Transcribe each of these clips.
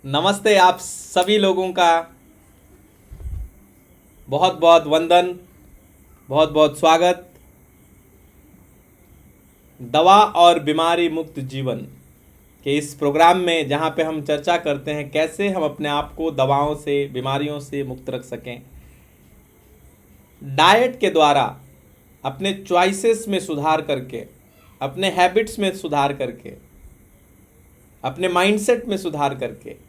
नमस्ते आप सभी लोगों का बहुत बहुत वंदन, बहुत बहुत स्वागत। दवा और बीमारी मुक्त जीवन के इस प्रोग्राम में जहां पे हम चर्चा करते हैं कैसे हम अपने आप को दवाओं से, बीमारियों से मुक्त रख सकें। डाइट के द्वारा अपने चॉइसेस में सुधार करके, अपने हैबिट्स में सुधार करके, अपने माइंडसेट में सुधार करके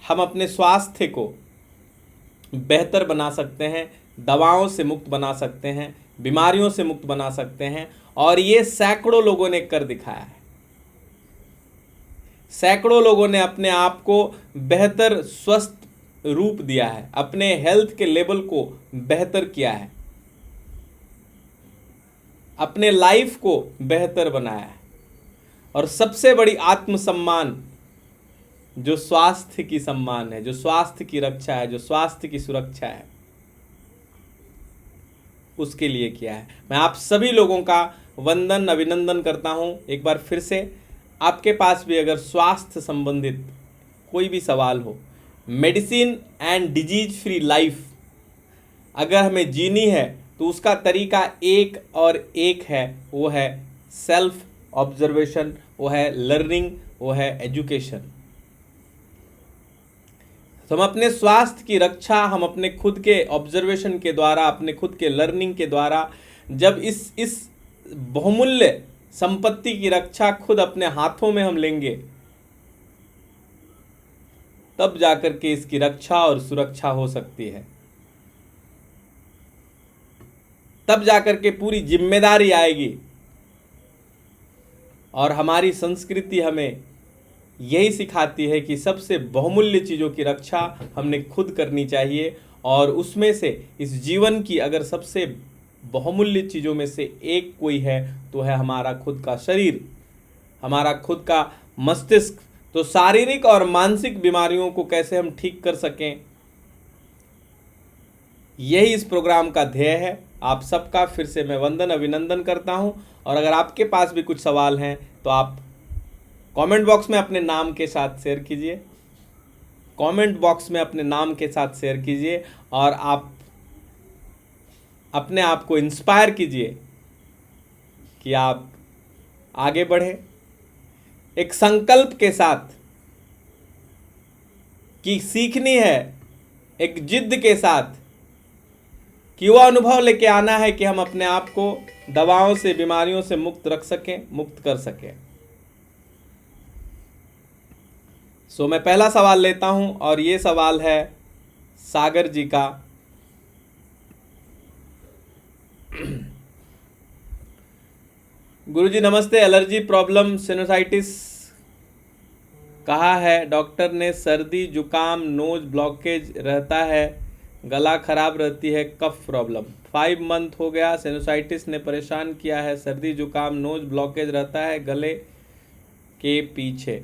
हम अपने स्वास्थ्य को बेहतर बना सकते हैं, दवाओं से मुक्त बना सकते हैं, बीमारियों से मुक्त बना सकते हैं। और ये सैकड़ों लोगों ने कर दिखाया है। सैकड़ों लोगों ने अपने आप को बेहतर स्वस्थ रूप दिया है, अपने हेल्थ के लेवल को बेहतर किया है, अपने लाइफ को बेहतर बनाया है। और सबसे बड़ी आत्मसम्मान जो स्वास्थ्य की सम्मान है, जो स्वास्थ्य की रक्षा है, जो स्वास्थ्य की सुरक्षा है, उसके लिए किया है। मैं आप सभी लोगों का वंदन अभिनंदन करता हूं। एक बार फिर से आपके पास भी अगर स्वास्थ्य संबंधित कोई भी सवाल हो, medicine and disease free life अगर हमें जीनी है तो उसका तरीका एक और एक है, वो है सेल्फ ऑब्जर्वेशन, वो है लर्निंग, वो है एजुकेशन। तो हम अपने स्वास्थ्य की रक्षा हम अपने खुद के ऑब्जर्वेशन के द्वारा, अपने खुद के लर्निंग के द्वारा, जब इस बहुमूल्य संपत्ति की रक्षा खुद अपने हाथों में हम लेंगे, तब जाकर के इसकी रक्षा और सुरक्षा हो सकती है। तब जाकर के पूरी जिम्मेदारी आएगी। और हमारी संस्कृति हमें यही सिखाती है कि सबसे बहुमूल्य चीज़ों की रक्षा हमने खुद करनी चाहिए। और उसमें से इस जीवन की अगर सबसे बहुमूल्य चीज़ों में से एक कोई है तो है हमारा खुद का शरीर, हमारा खुद का मस्तिष्क। तो शारीरिक और मानसिक बीमारियों को कैसे हम ठीक कर सकें, यही इस प्रोग्राम का ध्येय है। आप सबका फिर से मैं वंदन अभिनंदन करता हूं। और अगर आपके पास भी कुछ सवाल हैं तो आप कमेंट बॉक्स में अपने नाम के साथ शेयर कीजिए, कमेंट बॉक्स में अपने नाम के साथ शेयर कीजिए। और आप अपने आप को इंस्पायर कीजिए कि आप आगे बढ़े एक संकल्प के साथ कि सीखनी है, एक जिद के साथ कि वो अनुभव लेके आना है कि हम अपने आप को दवाओं से, बीमारियों से मुक्त रख सकें, मुक्त कर सकें। सो मैं पहला सवाल लेता हूं और ये सवाल है सागर जी का। गुरुजी नमस्ते, एलर्जी प्रॉब्लम सिनुसाइटिस कहा है डॉक्टर ने, सर्दी जुकाम नोज ब्लॉकेज रहता है, गला खराब रहती है, कफ प्रॉब्लम 5 मंथ हो गया, सिनुसाइटिस ने परेशान किया है, सर्दी जुकाम नोज ब्लॉकेज रहता है गले के पीछे।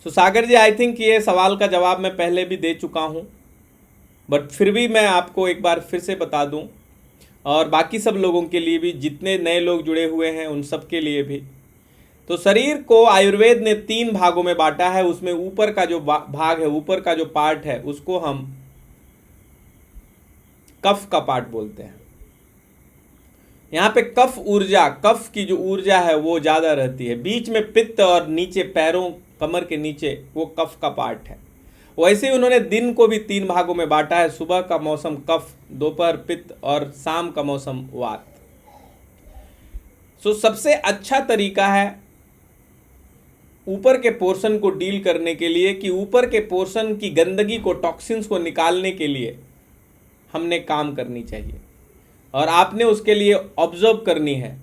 सो सागर जी, आई थिंक ये सवाल का जवाब मैं पहले भी दे चुका हूँ, बट फिर भी मैं आपको एक बार फिर से बता दूँ, और बाकी सब लोगों के लिए भी, जितने नए लोग जुड़े हुए हैं उन सब के लिए भी। तो शरीर को आयुर्वेद ने 3 भागों में बांटा है। उसमें ऊपर का जो भाग है, ऊपर का जो पार्ट है, उसको हम कफ का पार्ट बोलते हैं। यहाँ पे कफ ऊर्जा, कफ की जो ऊर्जा है वो ज़्यादा रहती है। बीच में पित्त और नीचे पैरों, कमर के नीचे वो कफ का पार्ट है। वैसे ही उन्होंने दिन को भी 3 भागों में बांटा है। सुबह का मौसम कफ, दोपहर पित्त और शाम का मौसम वात। सो सबसे अच्छा तरीका है ऊपर के पोर्शन को डील करने के लिए कि ऊपर के पोर्शन की गंदगी को, टॉक्सिन्स को निकालने के लिए हमने काम करनी चाहिए। और आपने उसके लिए ऑब्जर्व करनी है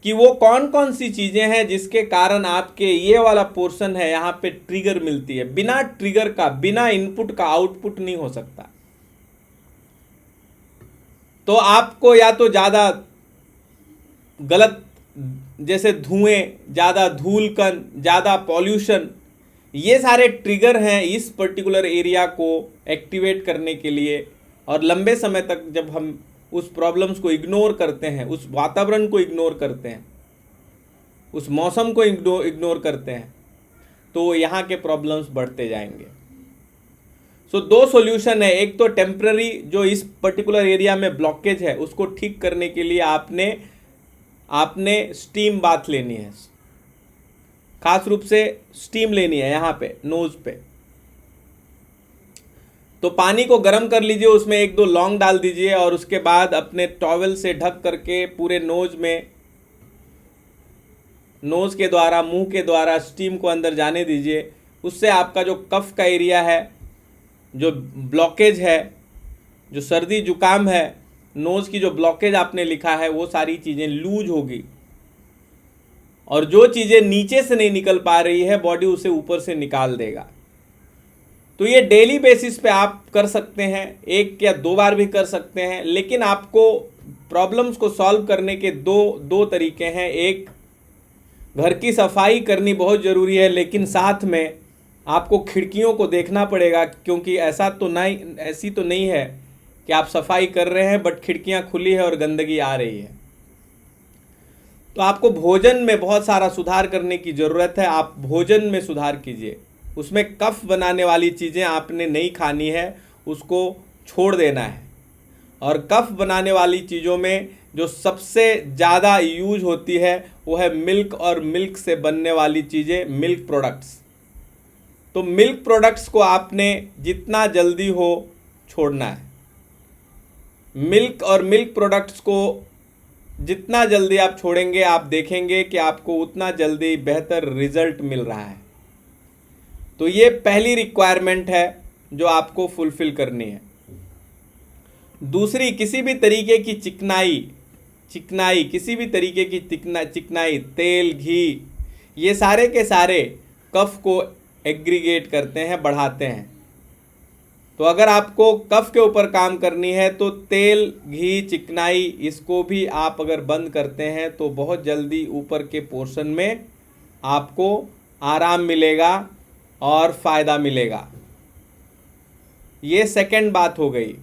कि वो कौन कौन सी चीज़ें हैं जिसके कारण आपके ये वाला पोर्शन है यहाँ पे ट्रिगर मिलती है। बिना ट्रिगर का, बिना इनपुट का आउटपुट नहीं हो सकता। तो आपको या तो ज़्यादा गलत, जैसे धुएं, ज़्यादा धूल कण, ज़्यादा पॉल्यूशन, ये सारे ट्रिगर हैं इस पर्टिकुलर एरिया को एक्टिवेट करने के लिए। और लंबे समय तक जब हम उस प्रॉब्लम्स को इग्नोर करते हैं, उस वातावरण को इग्नोर करते हैं, उस मौसम को इग्नोर करते हैं, तो यहाँ के प्रॉब्लम्स बढ़ते जाएंगे। सो दो सॉल्यूशन है, एक तो टेम्पररी जो इस पर्टिकुलर एरिया में ब्लॉकेज है उसको ठीक करने के लिए आपने स्टीम बाथ लेनी है, खास रूप से स्टीम लेनी है यहाँ पे नोज पे। तो पानी को गर्म कर लीजिए, उसमें 1-2 लौंग डाल दीजिए और उसके बाद अपने टॉवल से ढक करके पूरे नोज के द्वारा, मुंह के द्वारा स्टीम को अंदर जाने दीजिए। उससे आपका जो कफ का एरिया है, जो ब्लॉकेज है, जो सर्दी जुकाम है, नोज की जो ब्लॉकेज आपने लिखा है, वो सारी चीज़ें लूज होगी और जो चीज़ें नीचे से नहीं निकल पा रही है बॉडी उसे ऊपर से निकाल देगा। तो ये डेली बेसिस पे आप कर सकते हैं, 1 या 2 बार भी कर सकते हैं, लेकिन आपको प्रॉब्लम्स को सॉल्व करने के दो तरीके हैं। एक, घर की सफाई करनी बहुत ज़रूरी है, लेकिन साथ में आपको खिड़कियों को देखना पड़ेगा, क्योंकि ऐसी तो नहीं है कि आप सफाई कर रहे हैं बट खिड़कियां खुली है और गंदगी आ रही है। तो आपको भोजन में बहुत सारा सुधार करने की ज़रूरत है। आप भोजन में सुधार कीजिए, उसमें कफ बनाने वाली चीज़ें आपने नहीं खानी है, उसको छोड़ देना है। और कफ बनाने वाली चीज़ों में जो सबसे ज़्यादा यूज होती है वो है मिल्क और मिल्क से बनने वाली चीज़ें, मिल्क प्रोडक्ट्स। तो मिल्क प्रोडक्ट्स को आपने जितना जल्दी हो छोड़ना है। मिल्क और मिल्क प्रोडक्ट्स को जितना जल्दी आप छोड़ेंगे, आप देखेंगे कि आपको उतना जल्दी बेहतर रिजल्ट मिल रहा है। तो ये पहली रिक्वायरमेंट है जो आपको फुलफिल करनी है। दूसरी, किसी भी तरीके की चिकनाई, किसी भी तरीके की चिकनाई, तेल, घी, ये सारे के सारे कफ को एग्रीगेट करते हैं, बढ़ाते हैं। तो अगर आपको कफ के ऊपर काम करनी है तो तेल, घी, चिकनाई, इसको भी आप अगर बंद करते हैं तो बहुत जल्दी ऊपर के पोर्शन में आपको आराम मिलेगा और फ़ायदा मिलेगा। ये सेकंड बात हो गई।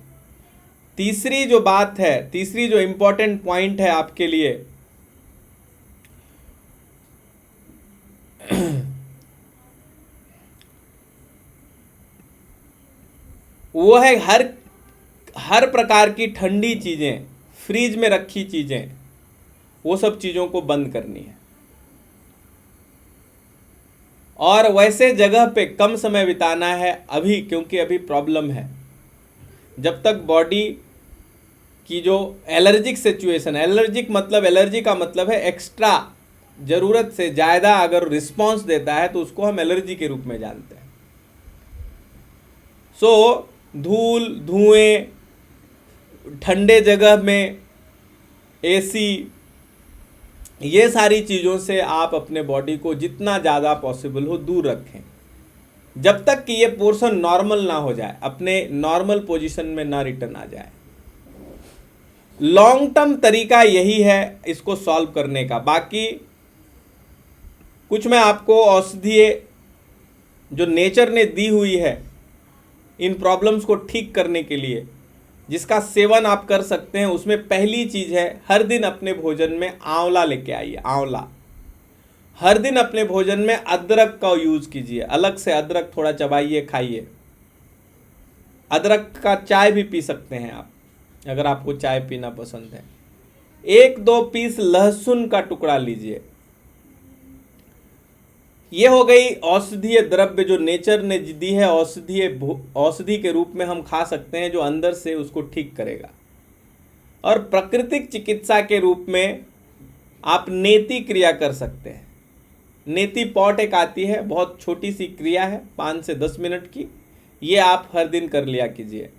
तीसरी जो बात है, तीसरी जो इम्पोर्टेंट पॉइंट है आपके लिए, वो है हर प्रकार की ठंडी चीज़ें, फ्रीज में रखी चीज़ें, वो सब चीज़ों को बंद करनी है। और वैसे जगह पे कम समय बिताना है अभी, क्योंकि अभी प्रॉब्लम है। जब तक बॉडी की जो एलर्जिक सिचुएशन, एलर्जिक मतलब, एलर्जी का मतलब है एक्स्ट्रा, ज़रूरत से ज़्यादा अगर रिस्पॉन्स देता है तो उसको हम एलर्जी के रूप में जानते हैं। सो धूल, धुएं, ठंडे जगह में एसी, ये सारी चीज़ों से आप अपने बॉडी को जितना ज़्यादा पॉसिबल हो दूर रखें, जब तक कि ये पोर्शन नॉर्मल ना हो जाए, अपने नॉर्मल पोजीशन में ना रिटर्न आ जाए। लॉन्ग टर्म तरीका यही है इसको सॉल्व करने का। बाकी कुछ मैं आपको औषधीय जो नेचर ने दी हुई है इन प्रॉब्लम्स को ठीक करने के लिए, जिसका सेवन आप कर सकते हैं, उसमें पहली चीज़ है, हर दिन अपने भोजन में आंवला लेके आइए। आंवला हर दिन अपने भोजन में अदरक का यूज़ कीजिए, अलग से अदरक थोड़ा चबाइए, खाइए। अदरक का चाय भी पी सकते हैं आप, अगर आपको चाय पीना पसंद है। 1-2 पीस लहसुन का टुकड़ा लीजिए। ये हो गई औषधीय द्रव्य जो नेचर ने दी है, औषधि के रूप में हम खा सकते हैं, जो अंदर से उसको ठीक करेगा। और प्राकृतिक चिकित्सा के रूप में आप नेति क्रिया कर सकते हैं। नेति पॉट एक आती है, बहुत छोटी सी क्रिया है, 5 से 10 मिनट की, ये आप हर दिन कर लिया कीजिए।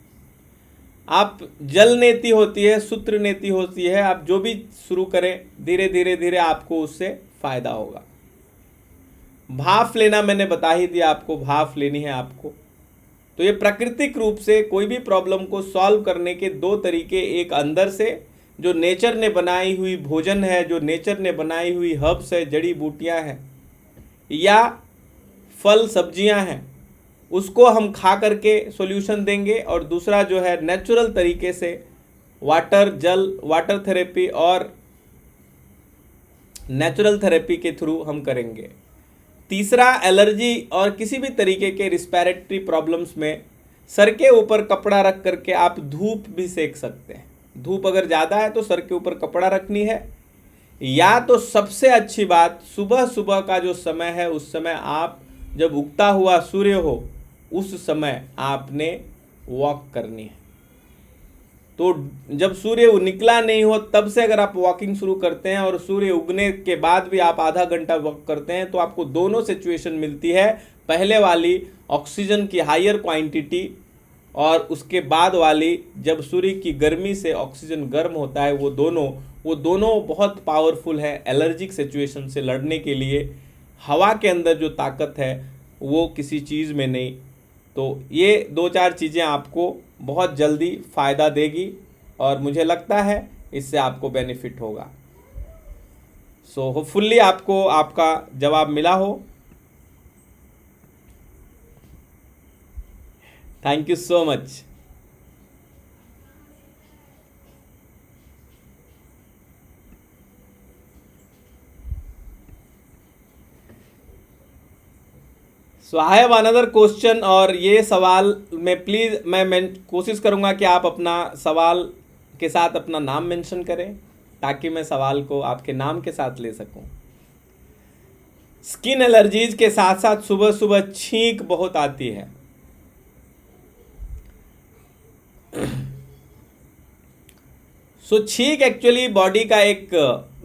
आप जल नेति होती है, सूत्र नेति होती है, आप जो भी शुरू करें, धीरे धीरे धीरे आपको उससे फ़ायदा होगा। भाप लेना मैंने बता ही दिया आपको, भाप लेनी है आपको। तो ये प्राकृतिक रूप से कोई भी प्रॉब्लम को सॉल्व करने के 2 तरीके, एक अंदर से जो नेचर ने बनाई हुई भोजन है, जो नेचर ने बनाई हुई हर्ब्स है, जड़ी बूटियां हैं या फल सब्जियां हैं, उसको हम खा करके सॉल्यूशन देंगे। और दूसरा जो है नेचुरल तरीके से वाटर थेरेपी और नेचुरल थेरेपी के थ्रू हम करेंगे। तीसरा, एलर्जी और किसी भी तरीके के रिस्पिरेटरी प्रॉब्लम्स में सर के ऊपर कपड़ा रख करके आप धूप भी सेक सकते हैं। धूप अगर ज़्यादा है तो सर के ऊपर कपड़ा रखनी है, या तो सबसे अच्छी बात सुबह सुबह का जो समय है उस समय आप जब उगता हुआ सूर्य हो उस समय आपने वॉक करनी है। तो जब सूर्य निकला नहीं हो तब से अगर आप वॉकिंग शुरू करते हैं और सूर्य उगने के बाद भी आप आधा घंटा वॉक करते हैं तो आपको दोनों सिचुएशन मिलती है। पहले वाली ऑक्सीजन की हायर क्वांटिटी और उसके बाद वाली जब सूर्य की गर्मी से ऑक्सीजन गर्म होता है, वो दोनों बहुत पावरफुल है एलर्जिक सिचुएशन से लड़ने के लिए। हवा के अंदर जो ताकत है वो किसी चीज़ में नहीं। तो ये 2-4 चीज़ें आपको बहुत जल्दी फ़ायदा देगी और मुझे लगता है इससे आपको बेनिफिट होगा। सो होपफुली आपको आपका जवाब मिला हो। Thank you so much. So I have another question, और ये सवाल में प्लीज़ मैं कोशिश करूंगा कि आप अपना सवाल के साथ अपना नाम मेंशन करें ताकि मैं सवाल को आपके नाम के साथ ले सकूं। स्किन एलर्जीज के साथ साथ सुबह सुबह छींक बहुत आती है। सो छींक एक्चुअली बॉडी का एक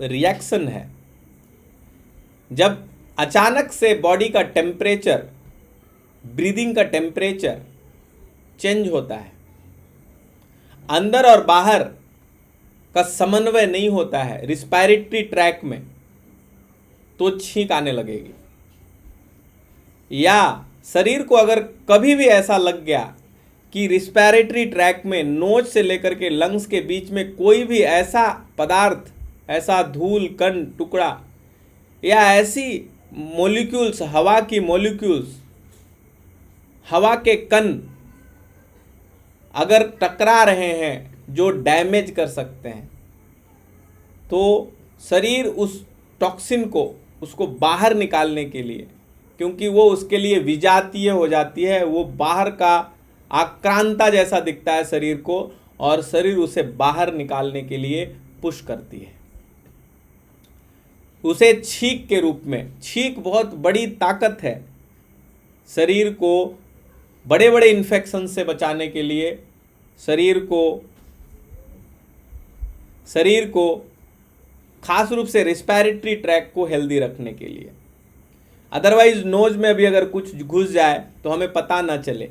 रिएक्शन है। जब अचानक से बॉडी का टेम्परेचर, ब्रीदिंग का टेम्परेचर चेंज होता है, अंदर और बाहर का समन्वय नहीं होता है रिस्पायरेटरी ट्रैक में, तो छींक आने लगेगी। या शरीर को अगर कभी भी ऐसा लग गया कि रिस्पायरेटरी ट्रैक में नोज से लेकर के लंग्स के बीच में कोई भी ऐसा पदार्थ, ऐसा धूल कण टुकड़ा या ऐसी मॉलिक्यूल्स, हवा की मॉलिक्यूल्स, हवा के कण अगर टकरा रहे हैं जो डैमेज कर सकते हैं, तो शरीर उस टॉक्सिन को उसको बाहर निकालने के लिए, क्योंकि वो उसके लिए विजातीय हो जाती है, वो बाहर का आक्रांता जैसा दिखता है शरीर को, और शरीर उसे बाहर निकालने के लिए पुश करती है, उसे छींक के रूप में। छींक बहुत बड़ी ताकत है शरीर को बड़े बड़े इन्फेक्शन से बचाने के लिए, शरीर को खास रूप से रिस्पायरेटरी ट्रैक को हेल्दी रखने के लिए। अदरवाइज नोज में भी अगर कुछ घुस जाए तो हमें पता ना चले,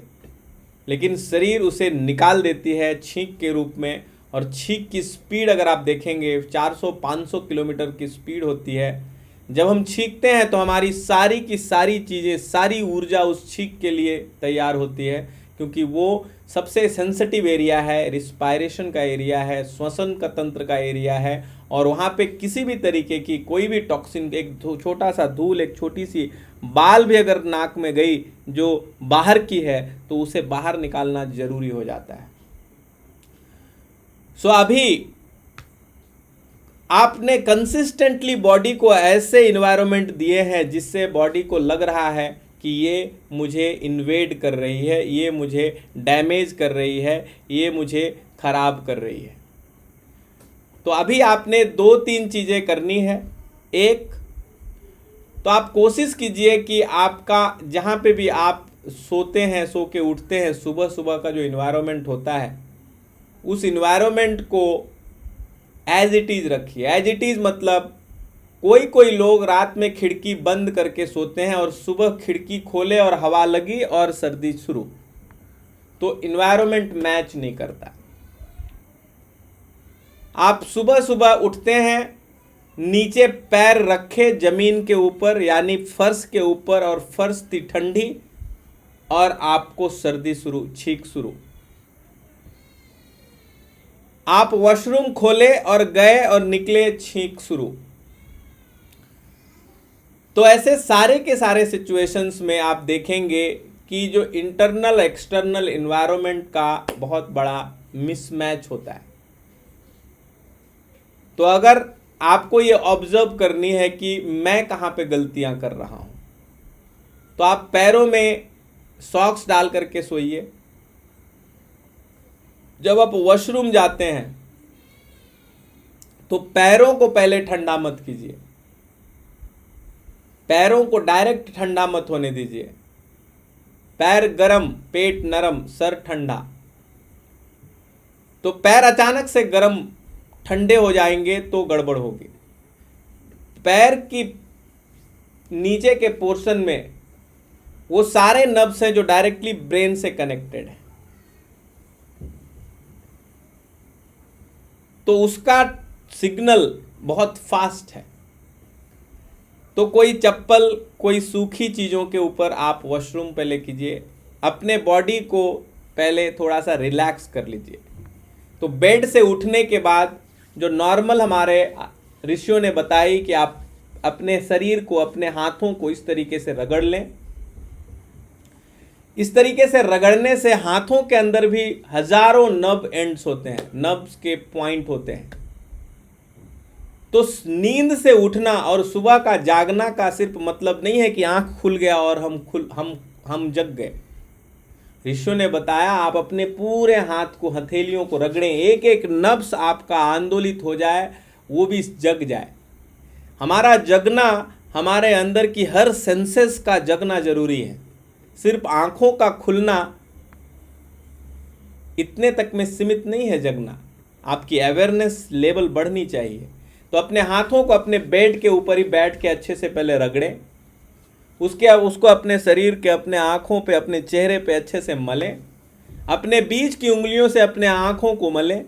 लेकिन शरीर उसे निकाल देती है छींक के रूप में। और छींक की स्पीड अगर आप देखेंगे 400-500 किलोमीटर की स्पीड होती है। जब हम छींकते हैं तो हमारी सारी की सारी चीज़ें, सारी ऊर्जा उस छींक के लिए तैयार होती है, क्योंकि वो सबसे सेंसिटिव एरिया है, रिस्पायरेशन का एरिया है, श्वसन का तंत्र का एरिया है, और वहाँ पे किसी भी तरीके की कोई भी टॉक्सिन, एक छोटा सा धूल, एक छोटी सी बाल भी अगर नाक में गई जो बाहर की है तो उसे बाहर निकालना जरूरी हो जाता है। सो अभी आपने कंसिस्टेंटली बॉडी को ऐसे इन्वायरमेंट दिए हैं जिससे बॉडी को लग रहा है कि ये मुझे इन्वेड कर रही है, ये मुझे डैमेज कर रही है, ये मुझे खराब कर रही है। तो अभी आपने 2-3 चीज़ें करनी है। एक तो आप कोशिश कीजिए कि आपका जहाँ पे भी आप सोते हैं, सो के उठते हैं, सुबह सुबह का जो इन्वायरमेंट होता है उस इन्वायरमेंट को एज इट इज़ रखिए। एज इट इज़ मतलब कोई लोग रात में खिड़की बंद करके सोते हैं और सुबह खिड़की खोले और हवा लगी और सर्दी शुरू, तो इन्वायरमेंट मैच नहीं करता। आप सुबह सुबह उठते हैं, नीचे पैर रखे जमीन के ऊपर यानी फर्श के ऊपर, और फर्श थी ठंडी और आपको सर्दी शुरू, छींक शुरू। आप वॉशरूम खोले और गए और निकले, छींक शुरू। तो ऐसे सारे के सारे सिचुएशंस में आप देखेंगे कि जो इंटरनल एक्सटर्नल एनवायरनमेंट का बहुत बड़ा मिसमैच होता है। तो अगर आपको ये ऑब्जर्व करनी है कि मैं कहाँ पे गलतियां कर रहा हूं। तो आप पैरों में सॉक्स डाल करके सोइए। जब आप वॉशरूम जाते हैं तो पैरों को पहले ठंडा मत कीजिए, पैरों को डायरेक्ट ठंडा मत होने दीजिए। पैर गरम, पेट नरम, सर ठंडा। तो पैर अचानक से गरम ठंडे हो जाएंगे तो गड़बड़ होगी। पैर की नीचे के पोर्शन में वो सारे नर्व्स हैं जो डायरेक्टली ब्रेन से कनेक्टेड है, तो उसका सिग्नल बहुत फास्ट है। तो कोई चप्पल, कोई सूखी चीज़ों के ऊपर आप वॉशरूम पहले कीजिए, अपने बॉडी को पहले थोड़ा सा रिलैक्स कर लीजिए। तो बेड से उठने के बाद जो नॉर्मल हमारे ऋषियों ने बताई कि आप अपने शरीर को, अपने हाथों को इस तरीके से रगड़ लें। इस तरीके से रगड़ने से हाथों के अंदर भी हजारों नर्व एंड्स होते हैं, नर्व्स के पॉइंट होते हैं। तो नींद से उठना और सुबह का जागना का सिर्फ मतलब नहीं है कि आंख खुल गया और हम जग गए। ऋषियों ने बताया आप अपने पूरे हाथ को, हथेलियों को रगड़ें, एक एक नब्स आपका आंदोलित हो जाए, वो भी जग जाए। हमारा जगना, हमारे अंदर की हर सेंसेस का जगना जरूरी है। सिर्फ आंखों का खुलना इतने तक में सीमित नहीं है जगना, आपकी अवेयरनेस लेवल बढ़नी चाहिए। तो अपने हाथों को अपने बेड के ऊपर ही बैठ के अच्छे से पहले रगड़ें, उसको अपने शरीर के, अपने आँखों पे, अपने चेहरे पे अच्छे से मलें, अपने बीच की उंगलियों से अपने आँखों को मलें,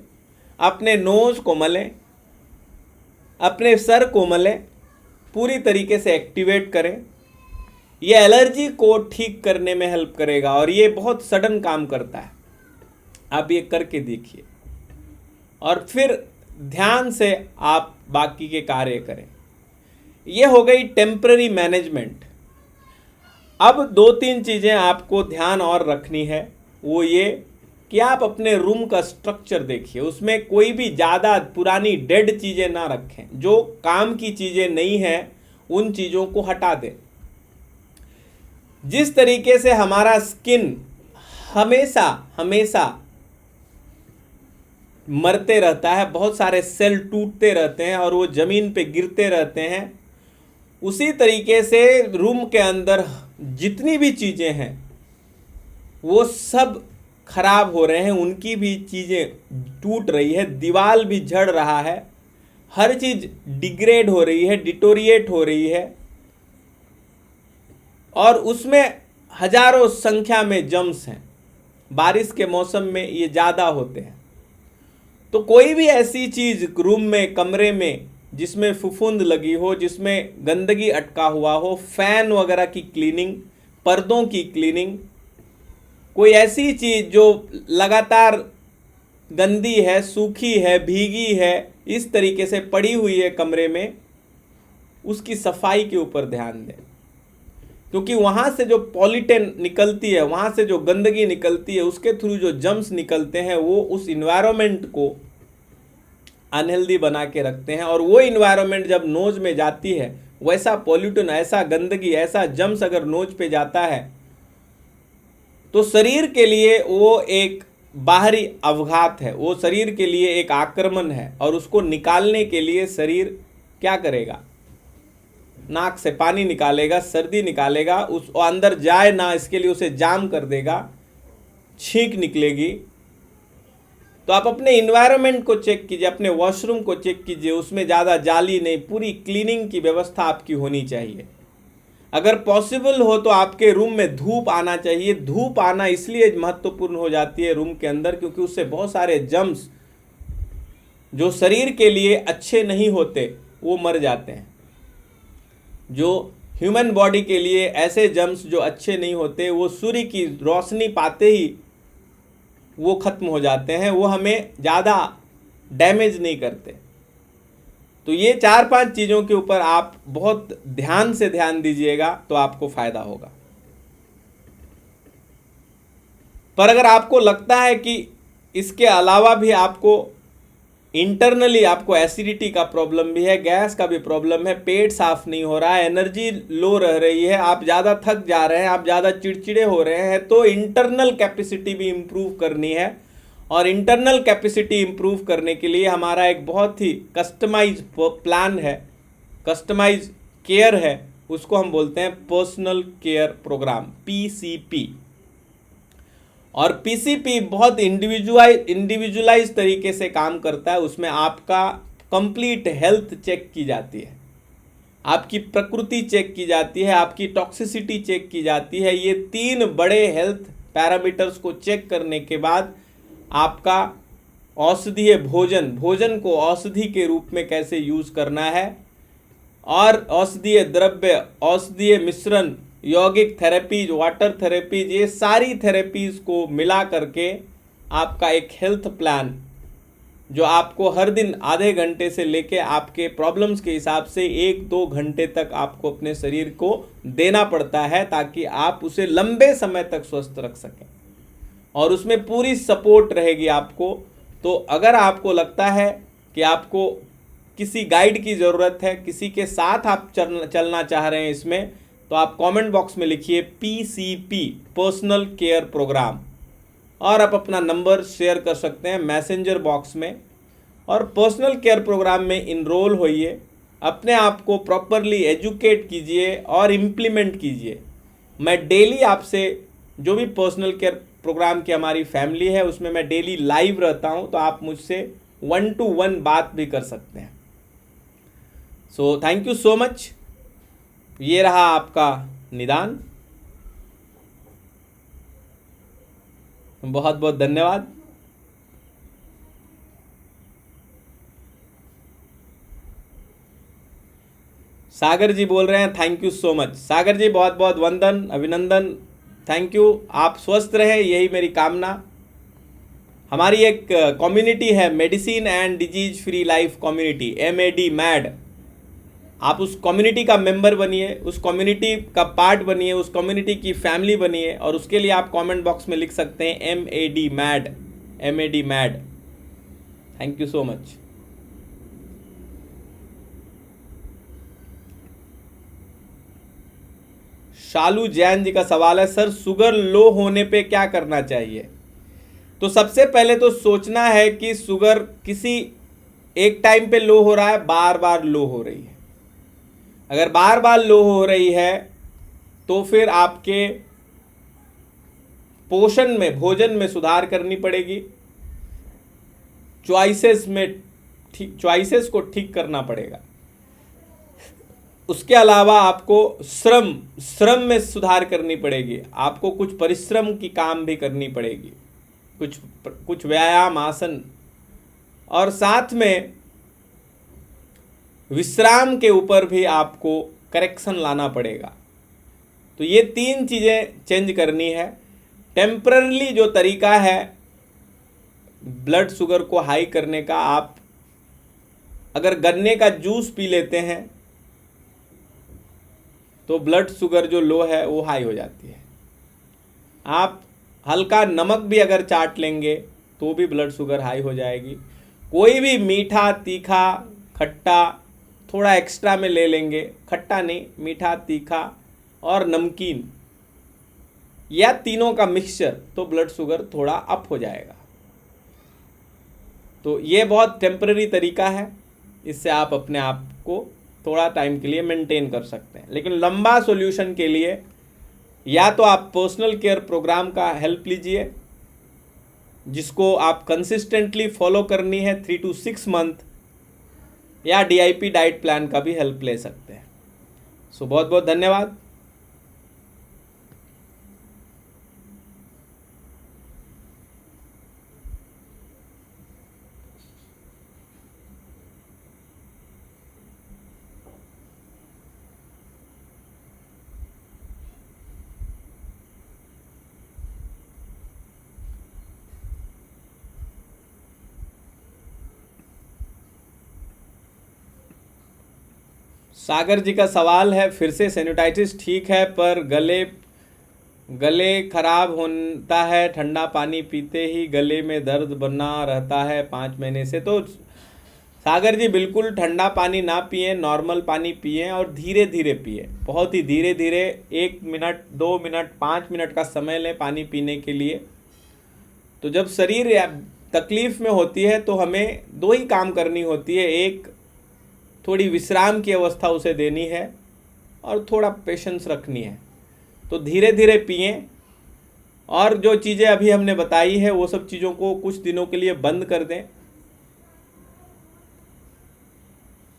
अपने नोज को मलें, अपने सर को मलें, पूरी तरीके से एक्टिवेट करें। ये एलर्जी को ठीक करने में हेल्प करेगा और ये बहुत सडन काम करता है। आप ये करके देखिए और फिर ध्यान से आप बाकी के कार्य करें। ये हो गई टेम्पररी मैनेजमेंट। अब 2-3 चीज़ें आपको ध्यान और रखनी है, वो ये कि आप अपने रूम का स्ट्रक्चर देखिए, उसमें कोई भी ज़्यादा पुरानी डेड चीज़ें ना रखें। जो काम की चीज़ें नहीं हैं उन चीज़ों को हटा दें। जिस तरीके से हमारा स्किन हमेशा हमेशा मरते रहता है, बहुत सारे सेल टूटते रहते हैं और वो ज़मीन पे गिरते रहते हैं, उसी तरीके से रूम के अंदर जितनी भी चीज़ें हैं वो सब खराब हो रहे हैं, उनकी भी चीज़ें टूट रही है, दीवार भी झड़ रहा है, हर चीज़ डिग्रेड हो रही है, डिटोरिएट हो रही है और उसमें हजारों संख्या में जम्स हैं। बारिश के मौसम में ये ज़्यादा होते हैं। तो कोई भी ऐसी चीज़ रूम में, कमरे में जिसमें फुफुंद लगी हो, जिसमें गंदगी अटका हुआ हो, फैन वगैरह की क्लीनिंग, पर्दों की क्लीनिंग, कोई ऐसी चीज़ जो लगातार गंदी है, सूखी है, भीगी है, इस तरीके से पड़ी हुई है कमरे में, उसकी सफाई के ऊपर ध्यान दें। क्योंकि वहाँ से जो पॉलिटेन निकलती है, वहाँ से जो गंदगी निकलती है, उसके थ्रू जो जम्स निकलते हैं वो उस इन्वायरमेंट को अनहेल्दी बना के रखते हैं। और वो इन्वायरमेंट जब नोज में जाती है, वैसा पॉल्यूटन, ऐसा गंदगी, ऐसा जम्स अगर नोज पे जाता है तो शरीर के लिए वो एक बाहरी अवघात है, वो शरीर के लिए एक आक्रमण है और उसको निकालने के लिए शरीर क्या करेगा? नाक से पानी निकालेगा, सर्दी निकालेगा, उस अंदर जाए ना इसके लिए उसे जाम कर देगा, छींक निकलेगी। तो आप अपने इन्वायरमेंट को चेक कीजिए, अपने वॉशरूम को चेक कीजिए, उसमें ज़्यादा जाली नहीं, पूरी क्लीनिंग की व्यवस्था आपकी होनी चाहिए। अगर पॉसिबल हो तो आपके रूम में धूप आना चाहिए। धूप आना इसलिए महत्वपूर्ण हो जाती है रूम के अंदर क्योंकि उससे बहुत सारे जम्स जो शरीर के लिए अच्छे नहीं होते वो मर जाते हैं। जो ह्यूमन बॉडी के लिए ऐसे जम्स जो अच्छे नहीं होते वो सूर्य की रोशनी पाते ही वो ख़त्म हो जाते हैं, वो हमें ज़्यादा डैमेज नहीं करते। तो ये 4-5 चीज़ों के ऊपर आप बहुत ध्यान से ध्यान दीजिएगा तो आपको फ़ायदा होगा। पर अगर आपको लगता है कि इसके अलावा भी आपको इंटरनली आपको एसिडिटी का प्रॉब्लम भी है, गैस का भी प्रॉब्लम है, पेट साफ नहीं हो रहा है, एनर्जी लो रह रही है, आप ज़्यादा थक जा रहे हैं, आप ज़्यादा चिड़चिड़े हो रहे हैं, तो इंटरनल कैपेसिटी भी इम्प्रूव करनी है। और इंटरनल कैपेसिटी इम्प्रूव करने के लिए हमारा एक बहुत ही कस्टमाइज प्लान है, कस्टमाइज केयर है, उसको हम बोलते हैं पर्सनल केयर प्रोग्राम, PCP। और PCP बहुत इंडिविजुअलाइज तरीके से काम करता है। उसमें आपका कंप्लीट हेल्थ चेक की जाती है, आपकी प्रकृति चेक की जाती है, आपकी टॉक्सिसिटी चेक की जाती है। ये 3 बड़े हेल्थ पैरामीटर्स को चेक करने के बाद आपका औषधीय भोजन को औषधि के रूप में कैसे यूज करना है, और औषधीय द्रव्य, औषधीय मिश्रण, यौगिक थेरेपीज, वाटर थेरेपीज, ये सारी थेरेपीज को मिला करके आपका एक हेल्थ प्लान, जो आपको हर दिन आधे घंटे से लेके आपके प्रॉब्लम्स के हिसाब से 1-2 घंटे तक आपको अपने शरीर को देना पड़ता है, ताकि आप उसे लंबे समय तक स्वस्थ रख सकें, और उसमें पूरी सपोर्ट रहेगी आपको। तो अगर आपको लगता है कि आपको किसी गाइड की ज़रूरत है, किसी के साथ आप चलना चाह रहे हैं इसमें, तो आप कमेंट बॉक्स में लिखिए PCP, पर्सनल केयर प्रोग्राम, और आप अपना नंबर शेयर कर सकते हैं मैसेंजर बॉक्स में, और पर्सनल केयर प्रोग्राम में इनरोल होइए, अपने आप को प्रॉपरली एजुकेट कीजिए और इम्प्लीमेंट कीजिए। मैं डेली आपसे, जो भी पर्सनल केयर प्रोग्राम की हमारी फैमिली है उसमें मैं डेली लाइव रहता हूं, तो आप मुझसे 1-to-1 बात भी कर सकते हैं। So thank you so much. ये रहा आपका निदान, बहुत बहुत धन्यवाद। सागर जी बोल रहे हैं थैंक यू सो मच। सागर जी बहुत बहुत वंदन, अभिनंदन, थैंक यू। आप स्वस्थ रहें, यही मेरी कामना। हमारी एक कम्युनिटी है, medicine and disease free life community, MAD। आप उस कम्युनिटी का मेंबर बनिए, उस कम्युनिटी का पार्ट बनिए, उस कम्युनिटी की फैमिली बनिए, और उसके लिए आप कमेंट बॉक्स में लिख सकते हैं MAD mad. Thank you so much. Shalu Jain ji का सवाल है, सर शुगर लो होने पे क्या करना चाहिए? तो सबसे पहले तो सोचना है कि शुगर किसी एक टाइम पे लो हो रहा है, बार बार लो हो रही है। अगर बार बार लो हो रही है तो फिर आपके पोषण में, भोजन में सुधार करनी पड़ेगी, चॉइसेस को ठीक करना पड़ेगा। उसके अलावा आपको श्रम में सुधार करनी पड़ेगी, आपको कुछ परिश्रम की काम भी करनी पड़ेगी, कुछ व्यायाम, आसन, और साथ में विश्राम के ऊपर भी आपको करेक्शन लाना पड़ेगा। तो ये 3 चीज़ें चेंज करनी है। टेम्पररी जो तरीका है ब्लड शुगर को हाई करने का, आप अगर गन्ने का जूस पी लेते हैं तो ब्लड शुगर जो लो है वो हाई हो जाती है। आप हल्का नमक भी अगर चाट लेंगे तो भी ब्लड शुगर हाई हो जाएगी। कोई भी मीठा, तीखा, खट्टा थोड़ा एक्स्ट्रा में ले लेंगे, खट्टा नहीं, मीठा, तीखा और नमकीन, या तीनों का मिक्सचर, तो ब्लड शुगर थोड़ा अप हो जाएगा। तो ये बहुत टेम्पररी तरीका है, इससे आप अपने आप को थोड़ा टाइम के लिए मेंटेन कर सकते हैं। लेकिन लंबा सॉल्यूशन के लिए या तो आप पर्सनल केयर प्रोग्राम का हेल्प लीजिए, जिसको आप कंसिस्टेंटली फॉलो करनी है 3 to 6 मंथ, या DIP डाइट प्लान का भी हेल्प ले सकते हैं। सो बहुत बहुत धन्यवाद। सागर जी का सवाल है फिर से, सेनिटाइटिस ठीक है पर गले खराब होता है, ठंडा पानी पीते ही गले में दर्द बना रहता है 5 महीने से। तो सागर जी बिल्कुल ठंडा पानी ना पिए, नॉर्मल पानी पिए और धीरे धीरे पिए, बहुत ही धीरे धीरे। 1 मिनट, 2 मिनट, 5 मिनट का समय लें पानी पीने के लिए। तो जब शरीर तकलीफ में होती है तो हमें दो ही काम करनी होती है, एक थोड़ी विश्राम की अवस्था उसे देनी है और थोड़ा पेशेंस रखनी है। तो धीरे धीरे पिए और जो चीज़ें अभी हमने बताई है वो सब चीज़ों को कुछ दिनों के लिए बंद कर दें।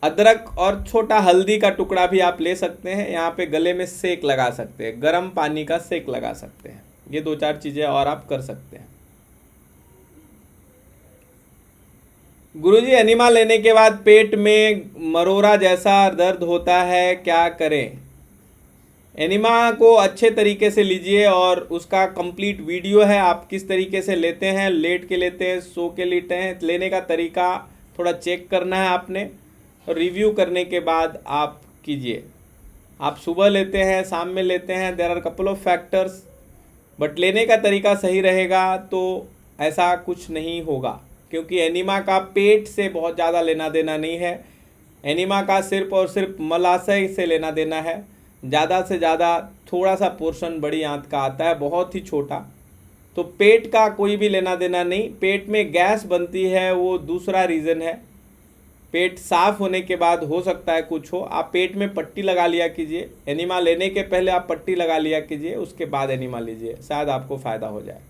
अदरक और छोटा हल्दी का टुकड़ा भी आप ले सकते हैं, यहाँ पे गले में सेक लगा सकते हैं, गर्म पानी का सेक लगा सकते हैं। ये 2-4 चीज़ें और आप कर सकते हैं। गुरुजी, एनिमा लेने के बाद पेट में मरोड़ा जैसा दर्द होता है, क्या करें? एनिमा को अच्छे तरीके से लीजिए और उसका कंप्लीट वीडियो है, आप किस तरीके से लेते हैं, लेट के लेते हैं, सो के लेते हैं, लेने का तरीका थोड़ा चेक करना है आपने, और रिव्यू करने के बाद आप कीजिए। आप सुबह लेते हैं, शाम में लेते हैं, there are couple of factors, but लेने का तरीका सही रहेगा तो ऐसा कुछ नहीं होगा, क्योंकि एनिमा का पेट से बहुत ज़्यादा लेना देना नहीं है। एनिमा का सिर्फ और सिर्फ मलाशय से लेना देना है। ज़्यादा से ज़्यादा थोड़ा सा पोर्शन बड़ी आंत का आता है, बहुत ही छोटा। तो पेट का कोई भी लेना देना नहीं। पेट में गैस बनती है वो दूसरा रीज़न है। पेट साफ होने के बाद हो सकता है कुछ हो, आप पेट में पट्टी लगा लिया कीजिए। एनिमा लेने के पहले आप पट्टी लगा लिया कीजिए, उसके बाद एनिमा लीजिए, शायद आपको फ़ायदा हो जाए।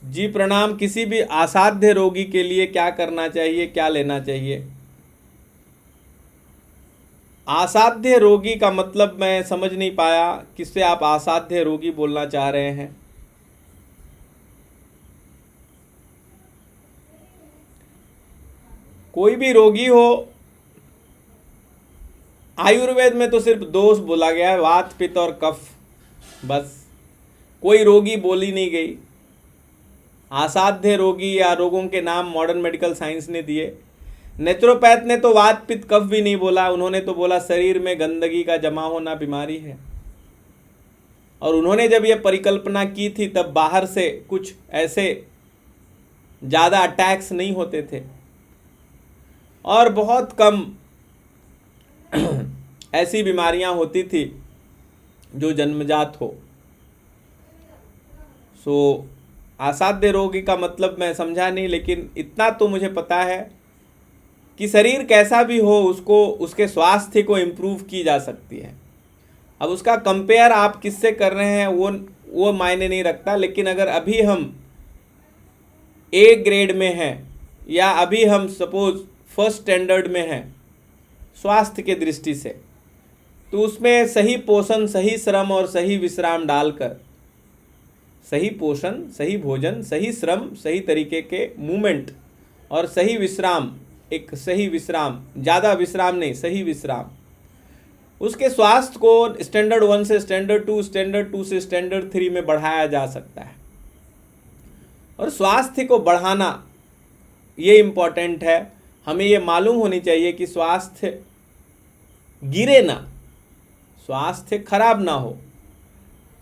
जी प्रणाम। किसी भी असाध्य रोगी के लिए क्या करना चाहिए, क्या लेना चाहिए? असाध्य रोगी का मतलब मैं समझ नहीं पाया, किससे आप असाध्य रोगी बोलना चाह रहे हैं? कोई भी रोगी हो, आयुर्वेद में तो सिर्फ दोष बोला गया है, वात पित्त और कफ, बस। कोई रोगी बोली नहीं गई। असाध्य रोगी या रोगों के नाम मॉडर्न मेडिकल साइंस ने दिए। नेचुरोपैथ ने तो वात पित्त कफ भी नहीं बोला, उन्होंने तो बोला शरीर में गंदगी का जमा होना बीमारी है। और उन्होंने जब ये परिकल्पना की थी तब बाहर से कुछ ऐसे ज़्यादा अटैक्स नहीं होते थे और बहुत कम ऐसी बीमारियां होती थी जो जन्मजात हो। सो असाध्य रोगी का मतलब मैं समझा नहीं, लेकिन इतना तो मुझे पता है कि शरीर कैसा भी हो उसको, उसके स्वास्थ्य को इम्प्रूव की जा सकती है। अब उसका कंपेयर आप किससे कर रहे हैं वो मायने नहीं रखता। लेकिन अगर अभी हम ए ग्रेड में हैं या अभी हम सपोज फर्स्ट स्टैंडर्ड में हैं स्वास्थ्य के दृष्टि से, तो उसमें सही पोषण, सही श्रम और सही विश्राम डालकर, सही पोषण, सही भोजन, सही श्रम, सही तरीके के मूवमेंट और सही विश्राम, एक सही विश्राम, ज़्यादा विश्राम नहीं, सही विश्राम, उसके स्वास्थ्य को स्टैंडर्ड 1 से स्टैंडर्ड 2, स्टैंडर्ड 2 से स्टैंडर्ड 3 में बढ़ाया जा सकता है। और स्वास्थ्य को बढ़ाना ये इम्पोर्टेंट है। हमें ये मालूम होनी चाहिए कि स्वास्थ्य गिरे ना, स्वास्थ्य खराब ना हो,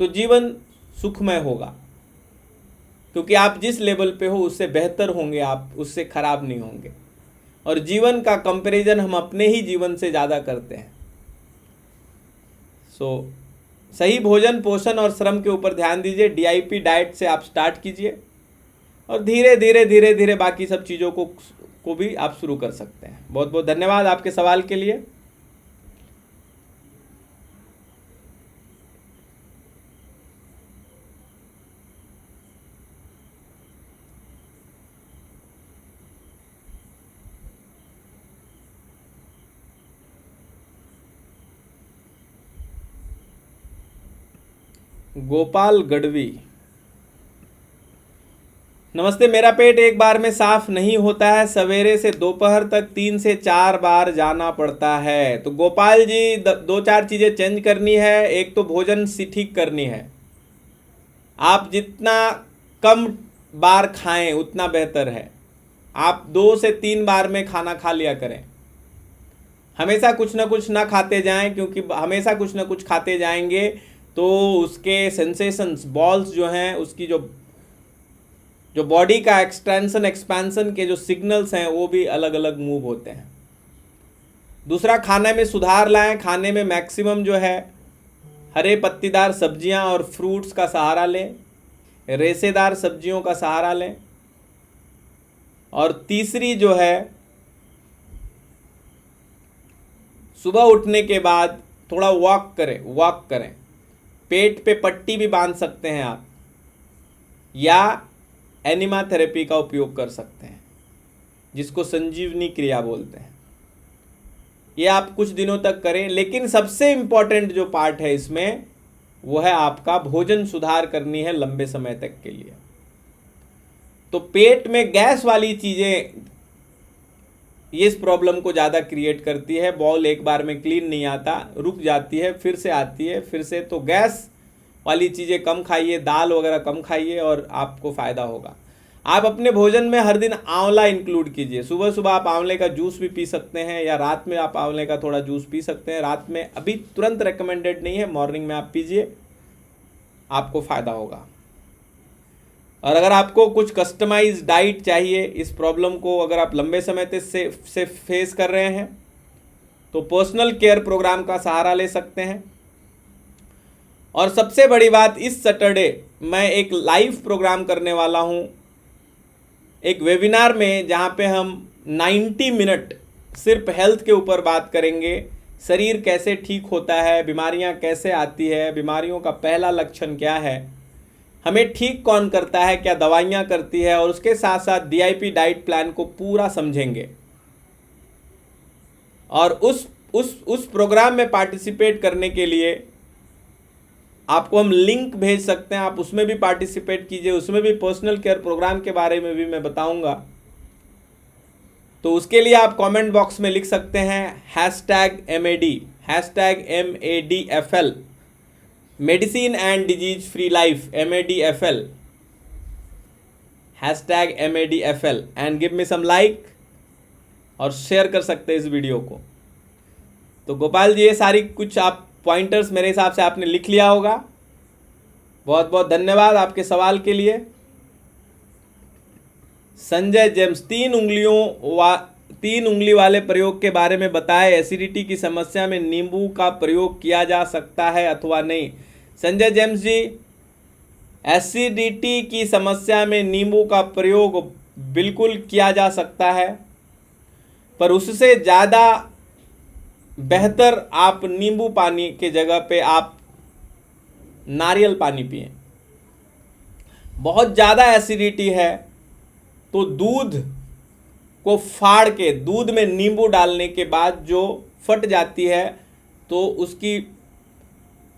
तो जीवन सुखमय होगा, क्योंकि आप जिस लेवल पे हो उससे बेहतर होंगे, आप उससे खराब नहीं होंगे। और जीवन का कंपैरिजन हम अपने ही जीवन से ज़्यादा करते हैं। सही भोजन, पोषण और श्रम के ऊपर ध्यान दीजिए। DIP डाइट से आप स्टार्ट कीजिए और धीरे धीरे धीरे धीरे बाकी सब चीज़ों को भी आप शुरू कर सकते हैं। बहुत बहुत धन्यवाद आपके सवाल के लिए। गोपाल गढ़वी, नमस्ते। मेरा पेट एक बार में साफ नहीं होता है, सवेरे से दोपहर तक 3 से 4 बार जाना पड़ता है। तो गोपाल जी 2-4 चीज़ें चेंज करनी है। एक तो भोजन ठीक करनी है। आप जितना कम बार खाएं उतना बेहतर है। आप 2 से 3 बार में खाना खा लिया करें। हमेशा कुछ ना कुछ ना खाते जाएं, क्योंकि हमेशा कुछ ना कुछ खाते जाएंगे तो उसके सेंसेशंस, बॉल्स जो हैं, उसकी जो बॉडी का एक्सटेंशन एक्सपेंशन के जो सिग्नल्स हैं वो भी अलग अलग मूव होते हैं। दूसरा, खाने में सुधार लाएं। खाने में मैक्सिमम जो है हरे पत्तीदार सब्जियां और फ्रूट्स का सहारा लें, रेशेदार सब्जियों का सहारा लें। और तीसरी जो है, सुबह उठने के बाद थोड़ा वॉक करें। पेट पे पट्टी भी बांध सकते हैं आप, या एनिमा थेरेपी का उपयोग कर सकते हैं, जिसको संजीवनी क्रिया बोलते हैं। ये आप कुछ दिनों तक करें। लेकिन सबसे इंपॉर्टेंट जो पार्ट है इसमें, वो है आपका भोजन सुधार करनी है लंबे समय तक के लिए। तो पेट में गैस वाली चीज़ें ये इस प्रॉब्लम को ज़्यादा क्रिएट करती है। बॉल एक बार में क्लीन नहीं आता, रुक जाती है, फिर से आती है, फिर से। तो गैस वाली चीज़ें कम खाइए, दाल वगैरह कम खाइए और आपको फ़ायदा होगा। आप अपने भोजन में हर दिन आंवला इंक्लूड कीजिए। सुबह सुबह आप आंवले का जूस भी पी सकते हैं, या रात में आप आंवले का थोड़ा जूस पी सकते हैं। रात में अभी तुरंत रेकमेंडेड नहीं है, मॉर्निंग में आप पीजिए, आपको फ़ायदा होगा। और अगर आपको कुछ कस्टमाइज डाइट चाहिए, इस प्रॉब्लम को अगर आप लंबे समय से फेस कर रहे हैं, तो पर्सनल केयर प्रोग्राम का सहारा ले सकते हैं। और सबसे बड़ी बात, इस सैटरडे मैं एक लाइव प्रोग्राम करने वाला हूं, एक वेबिनार में, जहां पे हम 90 मिनट सिर्फ हेल्थ के ऊपर बात करेंगे। शरीर कैसे ठीक होता है, बीमारियां कैसे आती है, बीमारियों का पहला लक्षण क्या है, हमें ठीक कौन करता है, क्या दवाइयाँ करती है, और उसके साथ साथ DIP डाइट प्लान को पूरा समझेंगे। और उस प्रोग्राम में पार्टिसिपेट करने के लिए आपको हम लिंक भेज सकते हैं, आप उसमें भी पार्टिसिपेट कीजिए। उसमें भी पर्सनल केयर प्रोग्राम के बारे में भी मैं बताऊंगा। तो उसके लिए आप कमेंट बॉक्स में लिख सकते हैं #MADFL, medicine and disease free life, MADFL, #MADFL, and give me some like, और शेयर कर सकते हैं इस वीडियो को। तो गोपाल जी, ये सारी कुछ आप पॉइंटर्स मेरे हिसाब से आपने लिख लिया होगा। बहुत बहुत धन्यवाद आपके सवाल के लिए। संजय जेम्स, 3 उंगली वाले प्रयोग के बारे में बताएं। एसिडिटी की समस्या में नींबू का प्रयोग किया जा सकता है अथवा नहीं? संजय जेम्स जी, एसिडिटी की समस्या में नींबू का प्रयोग बिल्कुल किया जा सकता है, पर उससे ज़्यादा बेहतर आप नींबू पानी के जगह पे आप नारियल पानी पिएं। बहुत ज़्यादा एसिडिटी है तो दूध को फाड़ के, दूध में नींबू डालने के बाद जो फट जाती है, तो उसकी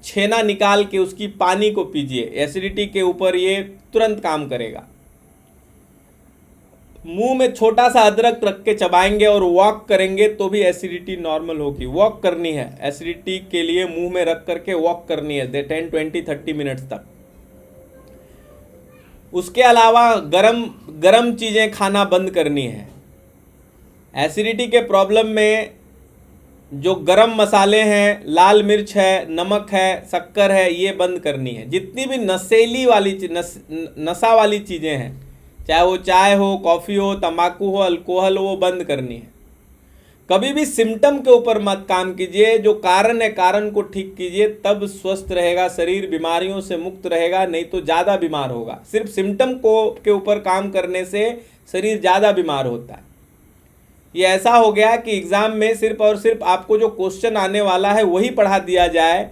छेना निकाल के उसकी पानी को पीजिए। एसिडिटी के ऊपर ये तुरंत काम करेगा। मुंह में छोटा सा अदरक रख के चबाएंगे और वॉक करेंगे तो भी एसिडिटी नॉर्मल होगी। वॉक करनी है एसिडिटी के लिए, मुंह में रख करके वॉक करनी है 10, 20, 30 मिनट्स तक। उसके अलावा गरम चीज़ें खाना बंद करनी है। एसिडिटी के प्रॉब्लम में जो गरम मसाले हैं, लाल मिर्च है, नमक है, शक्कर है, ये बंद करनी है। जितनी भी नशेली वाली नशा वाली चीज़ें हैं, चाहे वो चाय हो, कॉफ़ी हो, तंबाकू हो, अल्कोहल हो, वो बंद करनी है। कभी भी सिम्टम के ऊपर मत काम कीजिए, जो कारण है कारण को ठीक कीजिए, तब स्वस्थ रहेगा शरीर, बीमारियों से मुक्त रहेगा, नहीं तो ज़्यादा बीमार होगा। सिर्फ सिम्टम के ऊपर काम करने से शरीर ज़्यादा बीमार होता है। ये ऐसा हो गया कि एग्ज़ाम में सिर्फ और सिर्फ आपको जो क्वेश्चन आने वाला है वही पढ़ा दिया जाए